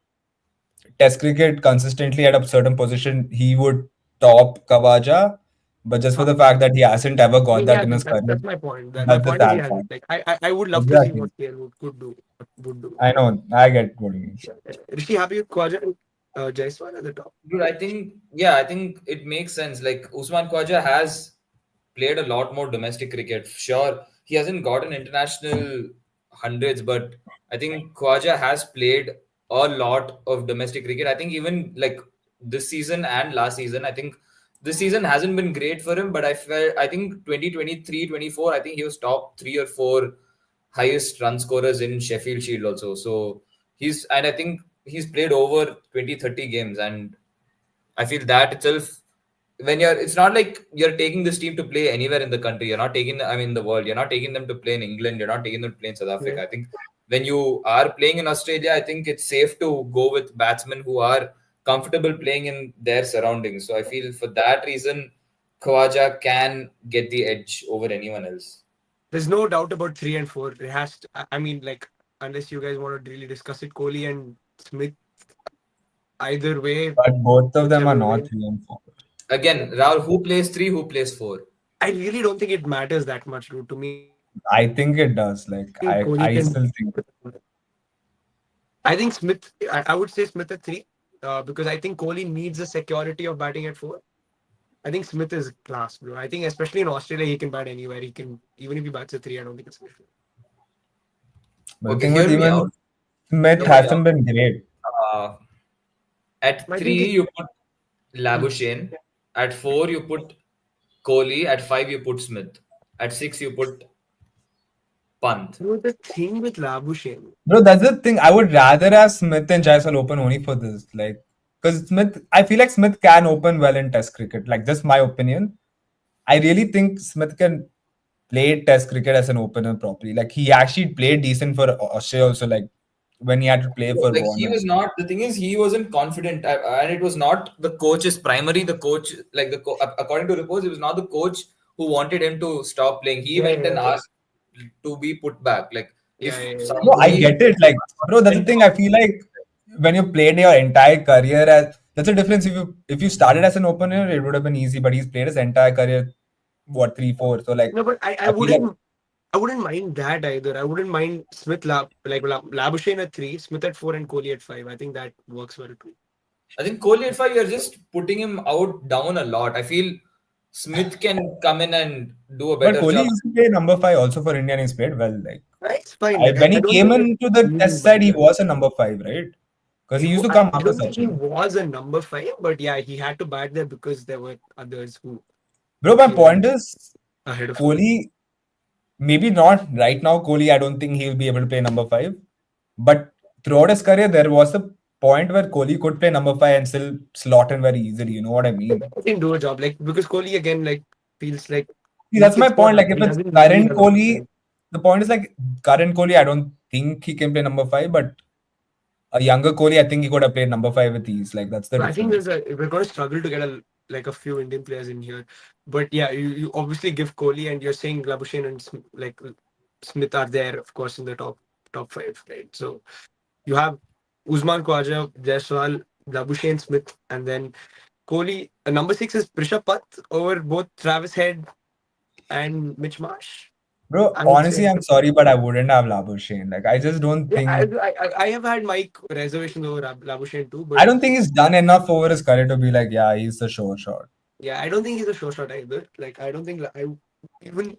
Test cricket consistently at a certain position, he would top Kavaja. But just for the fact that he hasn't ever I got mean, that yeah, in his career, that's my point. That my that's the point is, sad yeah, part. like I would love to see Exactly. what KL would do. I know. I get what you mean. Yeah. Rishi, happy with Khwaja and Jaiswal at the top? Dude, I think it makes sense. Like Usman Khawaja has played a lot more domestic cricket. Sure, he hasn't gotten international hundreds, but I think Khawaja has played a lot of domestic cricket. I think even like this season and last season, I think this season hasn't been great for him, but I think 2023, 24, I think he was top 3 or 4 highest run scorers in Sheffield Shield also. So and I think he's played over 20, 30 games, and I feel that itself, when it's not like you're taking this team to play anywhere in the country. You're not taking, I mean, the world. You're not taking them to play in England. You're not taking them to play in South Yeah. Africa. I think when you are playing in Australia, I think it's safe to go with batsmen who are comfortable playing in their surroundings. So I feel for that reason, Khawaja can get the edge over anyone else. There's no doubt about 3 and 4. It has to, I mean, like, unless you guys want to really discuss it, Kohli and Smith, either way, But both of them are whichever not way. 3 and 4. Again, Rahul, who plays 3, who plays 4? I really don't think it matters that much, dude. To me, Kohli I can. think it does. Like I still think. I think Smith. I would say Smith at 3, because I think Kohli needs the security of batting at 4. I think Smith is class, bro. I think especially in Australia, he can bat anywhere. He can even if he bats at 3. I don't think it's an issue. But the Okay, thing with hear me out. even Smith No, Hear but me hasn't out. been great. Uh, at I think 3, it. you put Hmm. Labuschagne. At 4, you put Kohli. At 5, you put Smith. At 6, you put Pant. You know, the thing with Labuschagne. Bro, that's the thing. I would rather have Smith and Jaiswal open only for this. Like, because Smith, I feel like Smith can open well in Test cricket. Like, just my opinion. I really think Smith can play Test cricket as an opener properly. Like, he actually played decent for Australia also. Like, when he had to play for Like he Warner. was not. The thing is, he wasn't confident, and it was not the coach's primary. The coach, like according to reports, it was not the coach who wanted him to stop playing. He Yeah, went and yeah, asked to be put back. Like yeah, if yeah, yeah, No, I somebody get it. Like, bro, that's the thing. I feel like when you played your entire career as that's the difference. If you started as an opener, it would have been easy. But he's played his entire career, what 3, 4. So like, no, but I I feel like wouldn't. I wouldn't mind that either. I wouldn't mind Smith Labuschagne at 3, Smith at 4, and Kohli at 5. I think that works well too. I think Kohli at 5, you're just putting him out down a lot. I feel Smith can come in and do a But better Kohli job. used to play number five also for India and he's played well. Like It's fine. Like when I he don't came think it's into the really test side, he bad. was a number five, right? Because he used to come I after don't think he Sachin. was a number five, but yeah, he had to bat there because there were others who Bro, my clearly point is, ahead of him. Kohli, maybe not right now, Kohli, I don't think he'll be able to play number five. But throughout his career, there was a point where Kohli could play number five and still slot in very easily. You know what I mean? He can do a job like because Kohli again like feels like See, he that's can my score point. runs. Like, if He it's doesn't need current a lot of Kohli, time. the point is like current Kohli, I don't think he can play number five, but a younger Kohli, I think he could have played number five with ease. Like, that's the So I think difference. we're going to struggle to get a few Indian players in here. But yeah, you obviously give Kohli and you're saying Labuschagne and Smith are there, of course, in the top five, right? So you have Usman Khawaja, Jaiswal, Labuschagne, Smith, and then Kohli. Number six is Rishabh Pant over both Travis Head and Mitch Marsh. Bro, I would honestly, say. I'm sorry, but I wouldn't have Labuschagne. Like, I just don't Yeah, think. I have had my reservations over Labuschagne too, I but don't think he's done enough over his career to be like, yeah, he's the sure shot. yeah, I don't think he's a show shot either. Like I don't think I even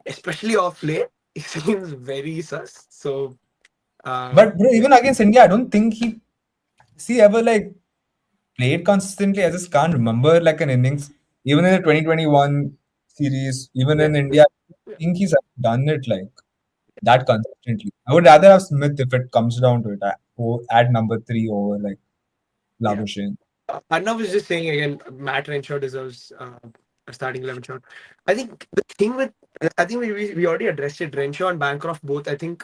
especially off late, he seems very sus. So, But bro, yeah, even against India, I don't think he ever like played consistently. I just can't remember like an innings, even in the 2021 series, even yeah, in India. I yeah. think he's done it like that consistently. I would rather have Smith if it comes down to it. At number three over like Yeah. Labuschagne. Arnav was just saying again, Matt Renshaw deserves a starting 11 shot. I think the thing with, I think we already addressed it. Renshaw and Bancroft both, I think,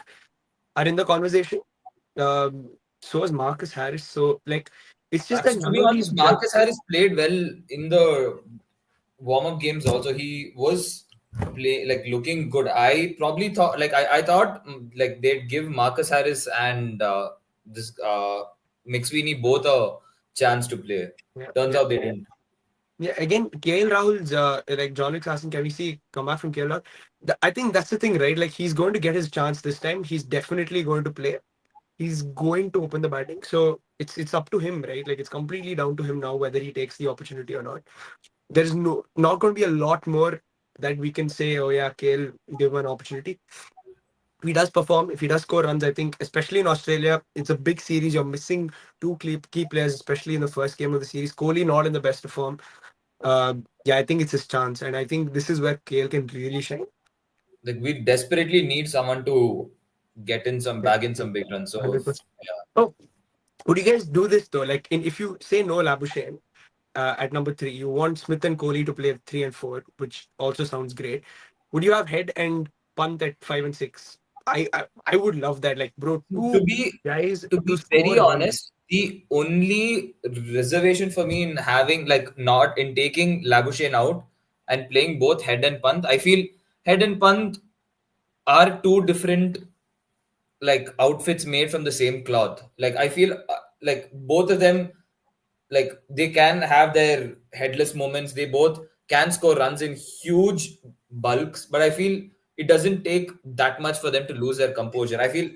are in the conversation. So is Marcus Harris. So, like, it's just that To none be of these honest, guys. Marcus Harris played well in the warm-up games also. He was looking good. I probably thought I thought like they'd give Marcus Harris and this McSweeney both a chance to play. Yeah, Turns yeah. out they didn't. Yeah, again, KL Rahul's like John Wick's asking, can we see come back from KL Rahul? I think that's the thing, right? Like he's going to get his chance this time. He's definitely going to play. He's going to open the batting. So it's up to him, right? Like it's completely down to him now whether he takes the opportunity or not. There's not going to be a lot more that we can say, oh yeah, KL, give him an opportunity. If he does perform, if he does score runs, I think, especially in Australia, it's a big series. You're missing two key players, especially in the first game of the series. Kohli not in the best of form. Yeah, I think it's his chance, and I think this is where KL can really shine. Like we desperately need someone to Yeah, bag in some big runs. So 100%. yeah, Oh, would you guys do this though? Like, if you say no Labuschagne at number three, you want Smith and Kohli to play three and four, which also sounds great. Would you have Head and Punt at five and six? I would love that. Like, bro, to two be guys to to be score very runs. honest, the only reservation for me in having not in taking Labuschagne out and playing both Head and Punt, I feel Head and Punt are two different outfits made from the same cloth. Like I feel like both of them, like they can have their headless moments. They both can score runs in huge bulks, but I feel it doesn't take that much for them to lose their composure. I feel,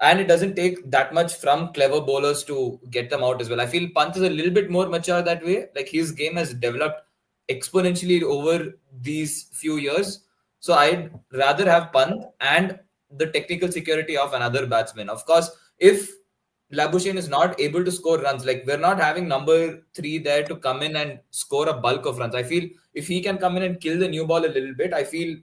and it doesn't take that much from clever bowlers to get them out as well. I feel Pant is a little bit more mature that way. Like his game has developed exponentially over these few years. So I'd rather have Pant and the technical security of another batsman. Of course, if Labuschagne is not able to score runs, like we're not having number three there to come in and score a bulk of runs. I feel if he can come in and kill the new ball a little bit, I feel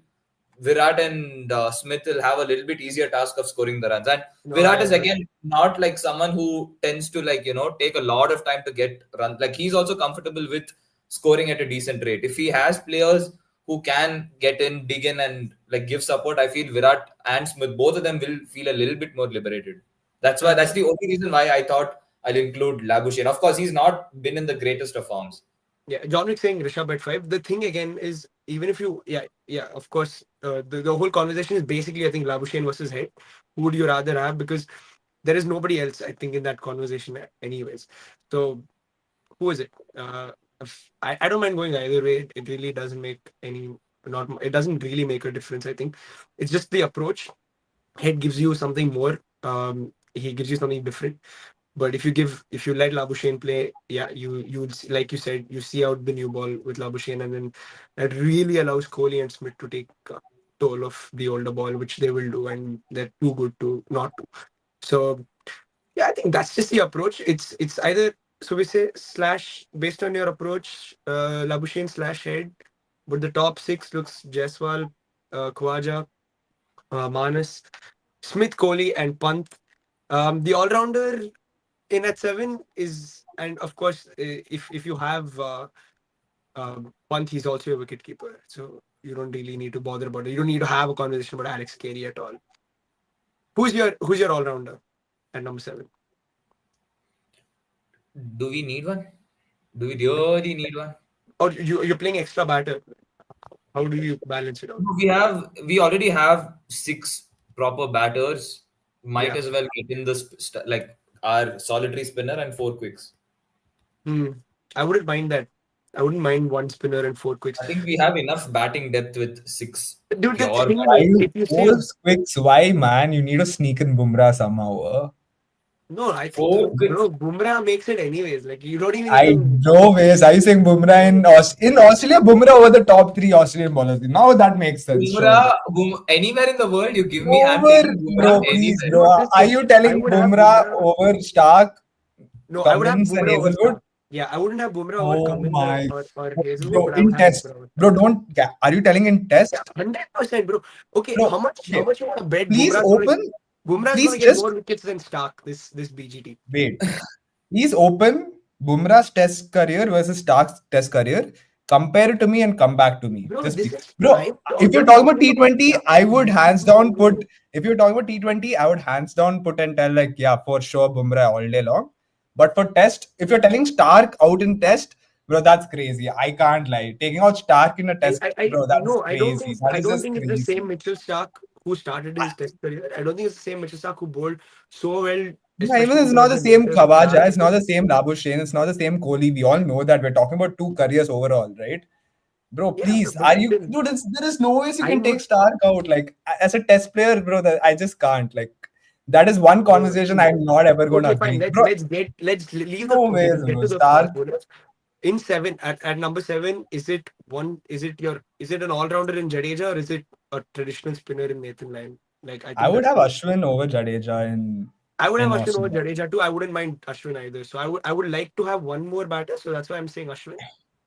Virat and Smith will have a little bit easier task of scoring the runs. And No, I Virat is agree. again not like someone who tends to take a lot of time to get runs. Like he's also comfortable with scoring at a decent rate. If he has players who can get in, dig in, and give support, I feel Virat and Smith, both of them will feel a little bit more liberated. That's the only reason why I thought I'll include Labuschagne. Of course, he's not been in the greatest of forms. Yeah, John Wick saying Rishabh at five. The thing again is, even if you, yeah, of course, the whole conversation is basically, I think, Labuschagne versus Head. Who would you rather have? Because there is nobody else, I think, in that conversation, anyways. So, who is it? I don't mind going either way. It really doesn't make any, not, it doesn't really make a difference, I think. It's just the approach. Head gives you something more. He gives you something different. But if you let Labuschagne play, yeah, you like you said, you see out the new ball with Labuschagne, and then that really allows Kohli and Smith to take toll of the older ball, which they will do, and they're too good to not to. So yeah, I think that's just the approach. It's either, so we say slash based on your approach, Labuschagne slash head, but the top six looks Jaiswal, Khwaja, Manas, Smith, Kohli, and Pant. The all rounder in at seven is, and of course, if you have Pant, he's also a wicket keeper, so you don't really need to bother about it. You don't need to have a conversation about Alex Carey at all. Who's your all rounder at number seven? Do we need one? Do we really need one? Or you're playing extra batter? How do you balance it out? We already have six proper batters. Might Yeah. as well get in the like our solitary spinner and four quicks. Hmm. I wouldn't mind that. I wouldn't mind one spinner and four quicks. I think we have enough batting depth with six Dude, the pure thing Why is, batters. you if you see, force quicks? Why, man? You need to sneak in Bumrah somehow. no, I think, Four quicks. bro, Bumrah makes it anyways. Like, you don't even need I to. no ways. Are you saying Bumrah in Australia? Bumrah over the top three Australian bowlers. Now that makes sense. Sure. Anywhere in the world you give me, I'm Over, taking Bumrah bro, please, anywhere. bro. No, Are listen, you I telling would have Bumrah Bumrah. over Stark, No, I would have Cummins, and Bumrah over Hazelwood? Stark. Yeah, I wouldn't have Bumrah over Oh Cummins my, or Hazelwood, bro, but I would in have test, Bumrah over bro. Stark. Don't. Are you telling in Yeah, test, 100%, bro. Okay, bro? how Okay, much you want to bet please open. Bumrah's Please gonna get just more wickets than Stark this BGT? wait. He's open Bumrah's test career versus Stark's test career. Compare it to me and come back to me. Bro, Just this please. is Bro, prime if you're We're talking about talking about T20, I would hands down put, if you're talking about T20, I would hands down put and tell, like, yeah, for sure, Bumrah all day long. But for test, if you're telling Stark out in test, bro, that's crazy. I can't lie. Taking out Stark in a test, I bro, that's no, crazy. That I is don't just think it's the crazy. same Mitchell Stark who started his test career. I don't think it's the same Mitchell Stark who bowled so well, Yeah, even especially it's not towards the the same later Khawaja, it's last not bit. the same Labuschagne, it's not the same Kohli. We all know that. We're talking about two careers overall, right? Bro, Yeah, please, but are you, still, dude? There is no ways you I can take would. Stark out. Like, as a test player, bro, I just can't. Like, that is one No, conversation I'm not ever going to okay, fine. agree. Bro, Let's leave the. no Okay, ways, let's get bro. to the fast Stark, bowlers. In seven, at number seven, is it an all rounder in Jadeja, or is it a traditional spinner in Nathan Lyon? Like, I I think would that's have the. Ashwin over Jadeja I would have in Ashwin over Australia. Jadeja too. I wouldn't mind Ashwin either. So I would like to have one more batter. So that's why I'm saying Ashwin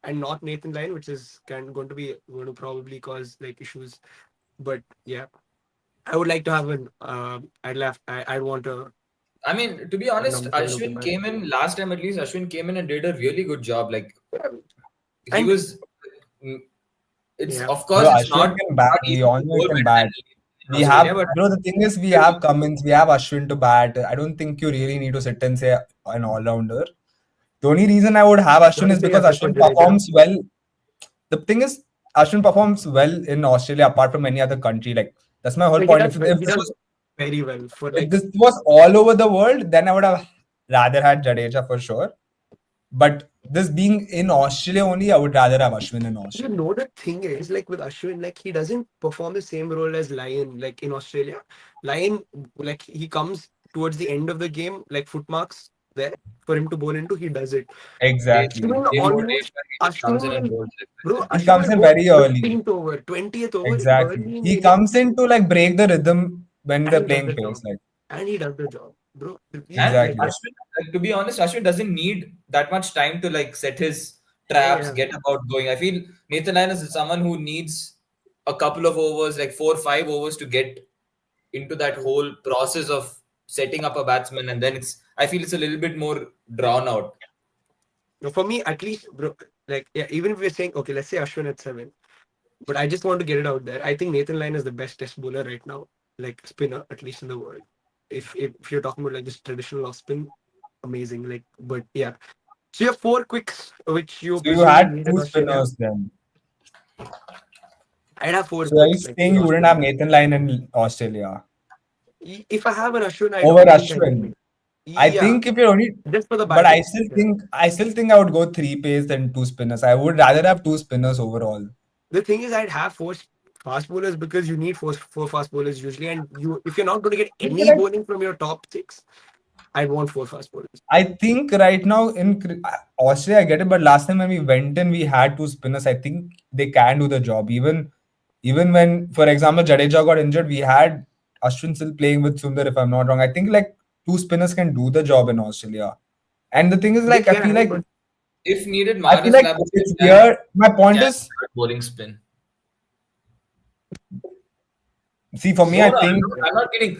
and not Nathan Lyon, which is going to probably cause like issues. But yeah, I would like to have an. I'd want I mean, to be a honest, number seven open Ashwin batter. came in last time at least. Ashwin came in and did a really good job. Like Yeah. he And was, mm, it's yeah, of Bro, course it's Ashwin not can bat. We easy all to know he bowl can better bat. than in We have, Australia, but bro, the thing is, we have Cummins, we have Ashwin to bat. I don't think you really need to sit and say an all rounder. The only reason I would have not Ashwin to is say because Ashwin for Ashwin Jadeja. performs well. The thing is, Ashwin performs well in Australia apart from any other country. Like, that's my whole Like he point. does, If he does very well for if like. this was all over the world, then I would have rather had Jadeja for sure. But this being in Australia only, I would rather have Ashwin in You Australia. know the thing is like with Ashwin, like he doesn't perform the same role as Lion. Like in Australia, Lion, like he comes towards the end of the game, like foot marks there for him to bowl into. He does it. Exactly. Ashwin game mode almost where he just comes Ashwin in and will, bowls bro. everything. He Ashwin comes will in bowl very early. 15th over, 20th over Exactly. early in the He innings, comes in to like break the rhythm when and they're he does playing the pace. job. Like And he does the job, bro. He's And like, exactly. Ashwin, like, to be honest, Ashwin doesn't need that much time to like set his oh traps, yeah. get about going. I feel Nathan Lyon is someone who needs a couple of overs, like 4 or 5 overs, to get into that whole process of setting up a batsman, and then it's. I feel it's a little bit more drawn out. No, for me, at least, bro. Like yeah, even if we're saying okay, let's say Ashwin at seven. But I just want to get it out there. I think Nathan Lyon is the best test bowler right now, like spinner, at least in the world. If you're talking about like just traditional off spin, amazing. Like, but yeah. So you have four quicks, which you So you presumably had need in two Australia. spinners then. I'd have four So are you quicks, like saying in you wouldn't have Australia. Nathan Lyon in Australia If I have an Ashwin, I over don't think I Ashwin? need. I Yeah, think if you're only, just for the but batting. Yeah. I still think I would go three pace than two spinners. I would rather have two spinners overall. The thing is, I'd have fast bowlers because you need four fast bowlers usually, and you if you're not going to get Okay, any like bowling from your top six, I want four fast bowlers. I think right now in Australia, I get it, but last time when we went in, we had two spinners. I think they can do the job. Even when, for example, Jadeja got injured, we had Ashwin still playing with Sundar, if I'm not wrong. I think like two spinners can do the job in Australia. And the thing is, They like, can, but If needed, I feel Manas like Labuschagne it's weird. My point can is, start bowling spin. see, for me, No, I no, think yeah. I'm not kidding.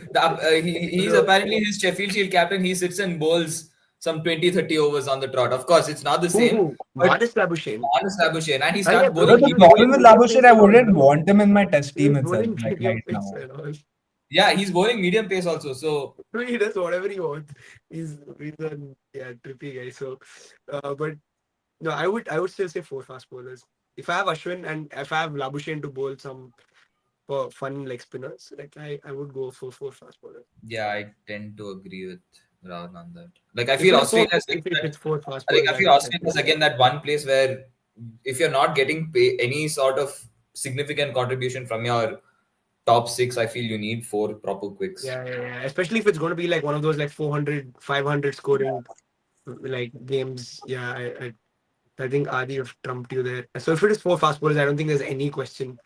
He's Bro, apparently his Sheffield Shield captain. He sits and bowls some 20, 30 overs on the trot. Of course, it's not the same, who? but Manas Labuschagne. Manas Labuschagne, and he Oh yeah, starts bro, but bowling the he was medium problem bowling with pace. medium Labuschagne, pace I and all, wouldn't bro. want him in my test He was team itself, bowling like medium right pace now. and all. Yeah, he's bowling medium pace also. So So he does whatever he wants. He's a trippy guy. So, but no, I would still say four fast bowlers. If I have Ashwin and if I have Labuschagne to bowl some for fun like spinners, like I would go for four fast bowlers. yeah, I tend to agree with Rahul on that. Like I If feel it's four, Australia has like if that. it's four fast Like bowlers, I I feel would Australia has definitely. again that one place where if you're not getting any sort of significant contribution from your top six, I feel you need four proper quicks. Yeah. Especially if it's going to be like one of those like 400, 500 scoring like games. Yeah, I think Adi have trumped you there. So if it is four fast bowlers, I don't think there's any question.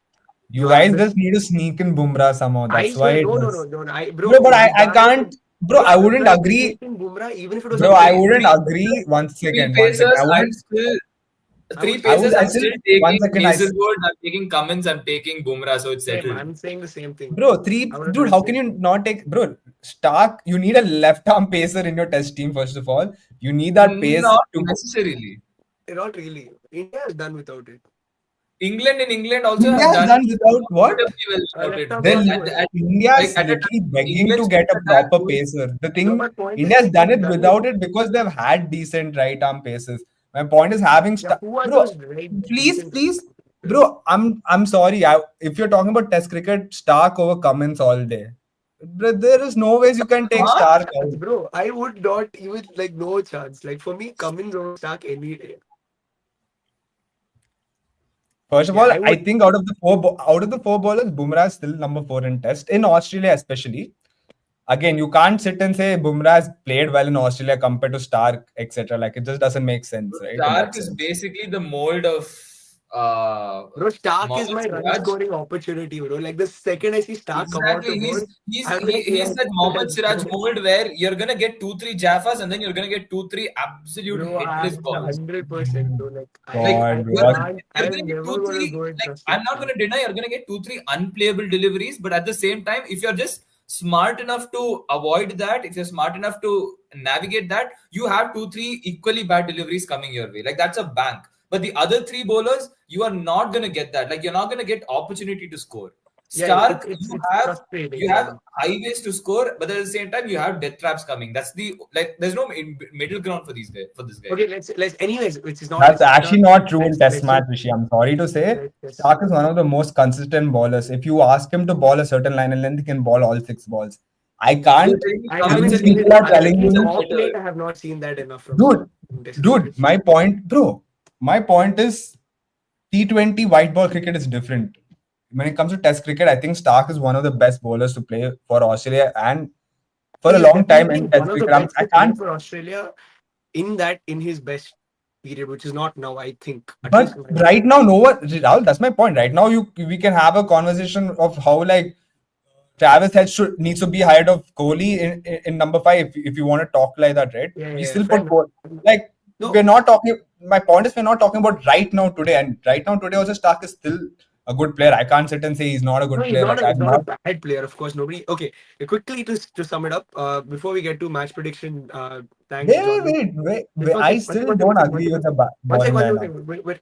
You You have guys the. just need to sneak in Bumrah somehow. I That's why swear, it no, no, no, does. no, no. Bro, Bro, but I regardless of, can't. Bro, bro, I I would wouldn't try agree. sneaking Bumrah even if it was Bro, on I play. wouldn't Three agree. One three second, one second. pacers, I'm still I three would I say pacers. would, I I'm still, still one taking second. Hazelwood. I'm taking Cummins. I'm taking Bumrah. So it's same. settled. I'm saying the same thing. Bro, three, I would have dude, done the how can same you thing. not take, bro, Stark, you need a left arm pacer in your test team, first of all. You need that pace Not to go. necessarily. Not really. India is done without it. England also India has has done done without what? comfortably well without Left it. arm They're, They fast bowler. like India's at a literally time begging to England get should a have proper who is pacer. The No, my thing, point is India's like done he's it done it. without it because they've had decent right arm paces. My point is having, Yeah, who are bro, those right please, decent? please, bro, I'm sorry. If you're talking about Test cricket, Stark over Cummins all day. Bro, there is no ways you can take huh? Stark Chance, out. bro. I would not even like no chance. Like for me, Cummins over Stark any day. First of Yeah, all, I I would. think out of the four bowlers, Bumrah is still number four in Test in Australia, especially. Again, you can't sit and say Bumrah has played well in Australia compared to Stark, etc. Like it just doesn't make sense, right? In that Stark is sense. basically the mold of uh, Bro, Stark is Mohammad my run Siraj. scoring opportunity, bro. Like the second I see Stark come out to Exactly. bowl, I'm like, He's yes, that Mohammad let's Siraj go. mold where you're gonna get two, three Jaffas and then you're gonna get two, three absolute Bro, hitless I'm balls. 100%, bro. Like Like God, I bro. can't. you're I'm gonna get never two, gonna three. go and Like trust I'm in not Stark. gonna deny you're gonna get two, three unplayable deliveries, but at the same time, if you're just smart enough to avoid that, if you're smart enough to navigate that, you have two, three equally bad deliveries coming your way. Like that's a bank. But the other three bowlers, you are not gonna get that. Like you're not gonna get opportunity to score. Yeah, Stark, it's you frustrating. have Yeah. highways to score, but at the same time, you have death traps coming. That's the like. There's no middle ground for these guy for this guy. Okay, let's. Anyways, which is not That's dissimilar. actually not true in Test Let's match, just Rishi. I'm sorry to say. let's just Stark is one of the most consistent bowlers. If you ask him to bowl a certain line and length, he can bowl all six balls. I You're can't. telling me I Cummins haven't Even and seen Gill it. people are At telling Cummins least me, are off better. late, I have not seen that enough from dude, Stark in Test dude, cricket. my point, bro, my point is T20 white ball cricket is different. When it comes to Test cricket, I think Stark is one of the best bowlers to play for Australia and for a He's long time definitely in Test one of the cricket. best I to play can't. for Australia in his best period, which is not now. I think at least But in my right opinion. now, no one. Rahul, that's my point. Right now, we can have a conversation of how like Travis Head needs to be ahead of Kohli in number five. If you want to talk like that, right? We still Fair put enough. like No, we're not talking. My point is we're not talking about right now today, and right now today also Stark is still a good player. I can't sit and say he's not a no, good player. Like he's I'm not a not. bad player. Of course, nobody. Okay, quickly to sum it up. Before we get to match prediction, thanks, John. Just one I second. One second. still One second. don't One second. agree with the One bowling second. One second. One lineup. second.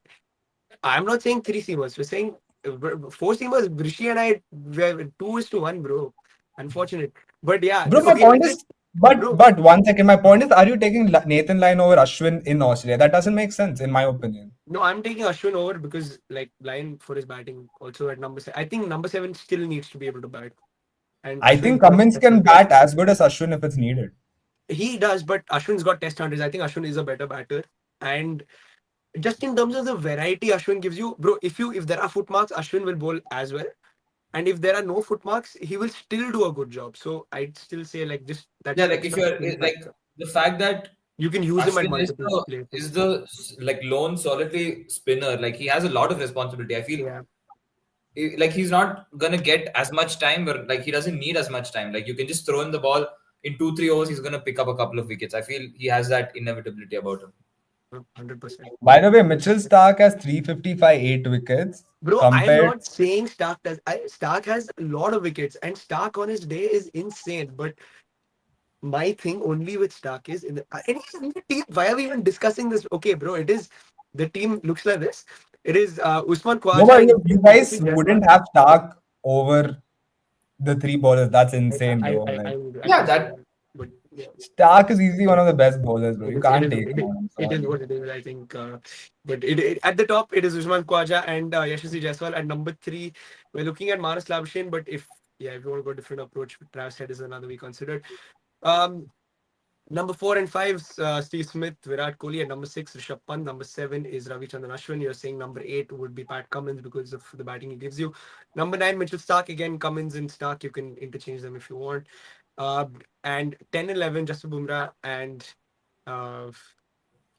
I'm not saying three seamers. We're saying four seamers. Rishi and I, we're 2-1, bro. Unfortunate. But yeah, Bro, my okay, point let's just, is, but bro. but one second. My point is, are you taking Nathan Lyon over Ashwin in Australia? That doesn't make sense, in my opinion. No, I'm taking Ashwin over because like line for his batting also at number seven. I think number seven still needs to be able to bat, and I Ashwin's think got Cummins test can hunters. bat as good as Ashwin if it's needed. He does, but Ashwin's got test hunters. I think Ashwin is a better batter, and just in terms of the variety Ashwin gives you, bro. If there are foot marks, Ashwin will bowl as well. and if there are no footmarks, he will still do a good job. So I'd still say like just Yeah, that's like if that's the you're thing that like the fact that you can use him at Ashwin multiple places. is the like lone solitary spinner. Like he has a lot of responsibility. I feel Yeah. like he's not gonna get as much time, or like he doesn't need as much time. Like you can just throw in the ball in 2 3 overs, he's gonna pick up a couple of wickets. I feel he has that inevitability about him. 100%. By the way, Mitchell Stark has 355, 8 wickets Bro, I'm compared. not saying Stark does. Stark has a lot of wickets, and Stark on his day is insane. But my thing only with Stark is and he's in the team. Why are we even discussing this? Okay, bro, it is the team looks like this. It is Usman No, Khawaja but and you guys Yashasvi Jaiswal. wouldn't have Stark over the three bowlers. That's I insane, I bro. I Like, I would Yeah, actually say that that, but yeah. Stark is easily one of the best bowlers, bro. It You is, it can't is, take it him is, out. I'm it is sorry. what it is, I think. But at the top, it is Usman Khawaja and Yashasvi Jaiswal. At number three, we're looking at Manas Labuschagne. But if you want to go a different approach, Travis Head is another we considered. Um, Number four and five, Steve Smith, Virat Kohli. At number six, Rishabh Pant. Number seven is Ravichandran Ashwin. You're saying number eight would be Pat Cummins because of the batting he gives you. Number nine, Mitchell Stark. Again, Cummins and Stark. You can interchange them if you want. And 10, 11, Jasprit Bumrah and uh,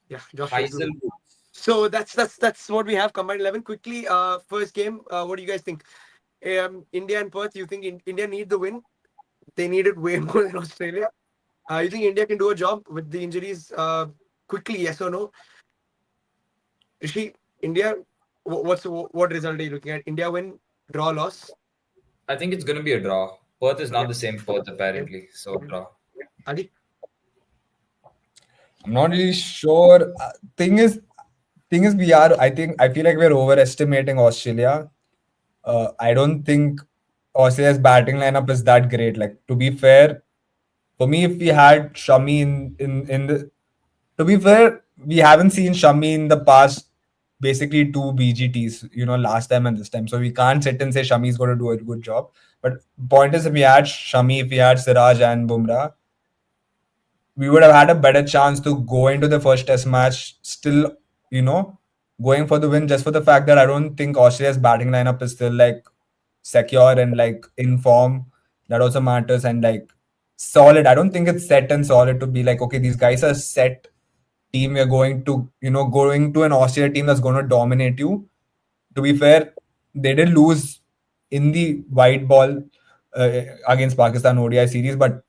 yeah, Josh Hazelwood. Heiselwood. So that's what we have combined 11. Quickly, first game. What do you guys think? India and Perth. You think India need the win? They need it way more than Australia. You think India can do a job with the injuries quickly? Yes or no? Rishi, India. What result are you looking at? India win, draw, loss. I think it's gonna be a draw. Perth is Yeah. not the same Perth Yeah. apparently, so Mhm. draw. Adi? I'm not really sure. Thing is, we are. I feel like we're overestimating Australia. I don't think Australia's batting lineup is that great. Like, to be fair, for me, if we had Shami in the, to be fair, we haven't seen Shami in the past, basically two BGTs, last time and this time. So we can't sit and say Shami's going to do a good job. But point is, if we had Shami, if we had Siraj and Bumrah, we would have had a better chance to go into the first test match still, you know, going for the win, just for the fact that I don't think Australia's batting lineup is still like secure and like in form. That also matters, and like solid. I don't think it's set and solid to be like, okay, these guys are set team. We're going to, going to an Australia team that's going to dominate you. To be fair, they did lose in the white ball against Pakistan ODI series, but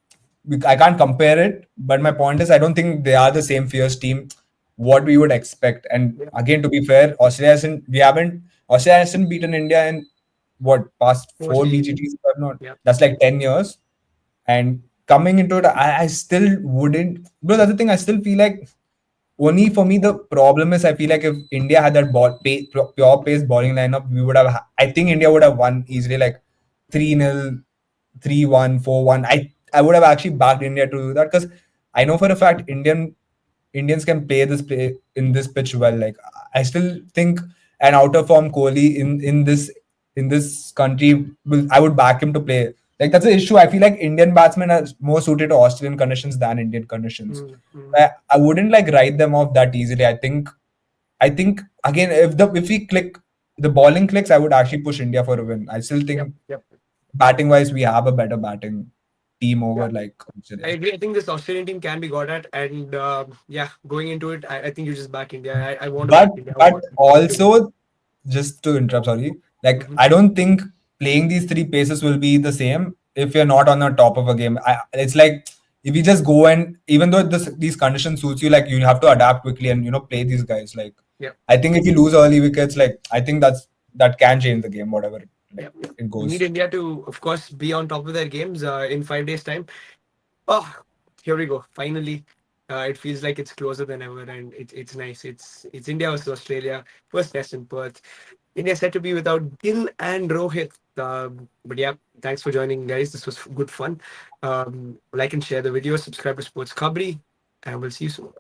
I can't compare it. But my point is, I don't think they are the same fierce team what we would expect. And Yeah. again, to be fair, Australia hasn't beaten India in what past Four four series. BGTs, or not. Yeah. That's like 10 years. And coming into it, I still wouldn't. Bro, that's the thing. I still feel like only for me, the problem is I feel like if India had that pure pace bowling lineup, we would have. I think India would have won easily, like 3-0, 3-1, 4-1. I would have actually backed India to do that because I know for a fact Indians can play this play in this pitch well. Like, I still think an outer form Kohli in this country I would back him to play. Like, that's the issue. I feel like Indian batsmen are more suited to Australian conditions than Indian conditions. Mm. I wouldn't like write them off that easily. I think again, if we click the bowling clicks, I would actually push India for a win. I still Yep. think Yep. batting wise, we have a better batting team Yeah. over like I Australia. agree. I think this Australian team can be got at, and yeah, going into it, I think you just back India. I want to But back India. I but want to win. also, just to interrupt, sorry. Like, Mhm. I don't think playing these three paces will be the same if you're not on the top of a game. It's like if you just go and even though these conditions suits you, like you have to adapt quickly and play these guys. Like, Yeah. I think if you lose early wickets, like I think that can change the game, whatever Yeah. like Yeah. it We need goes. India to, of course, be on top of their games in 5 days' time. Oh, here we go. Finally, it feels like it's closer than ever, and it's nice. It's India versus Australia, first test in Perth. India said to be without Gill and Rohit. But yeah, thanks for joining, guys. This was good fun. Like and share the video. Subscribe to Sports Kabri, and we'll see you soon.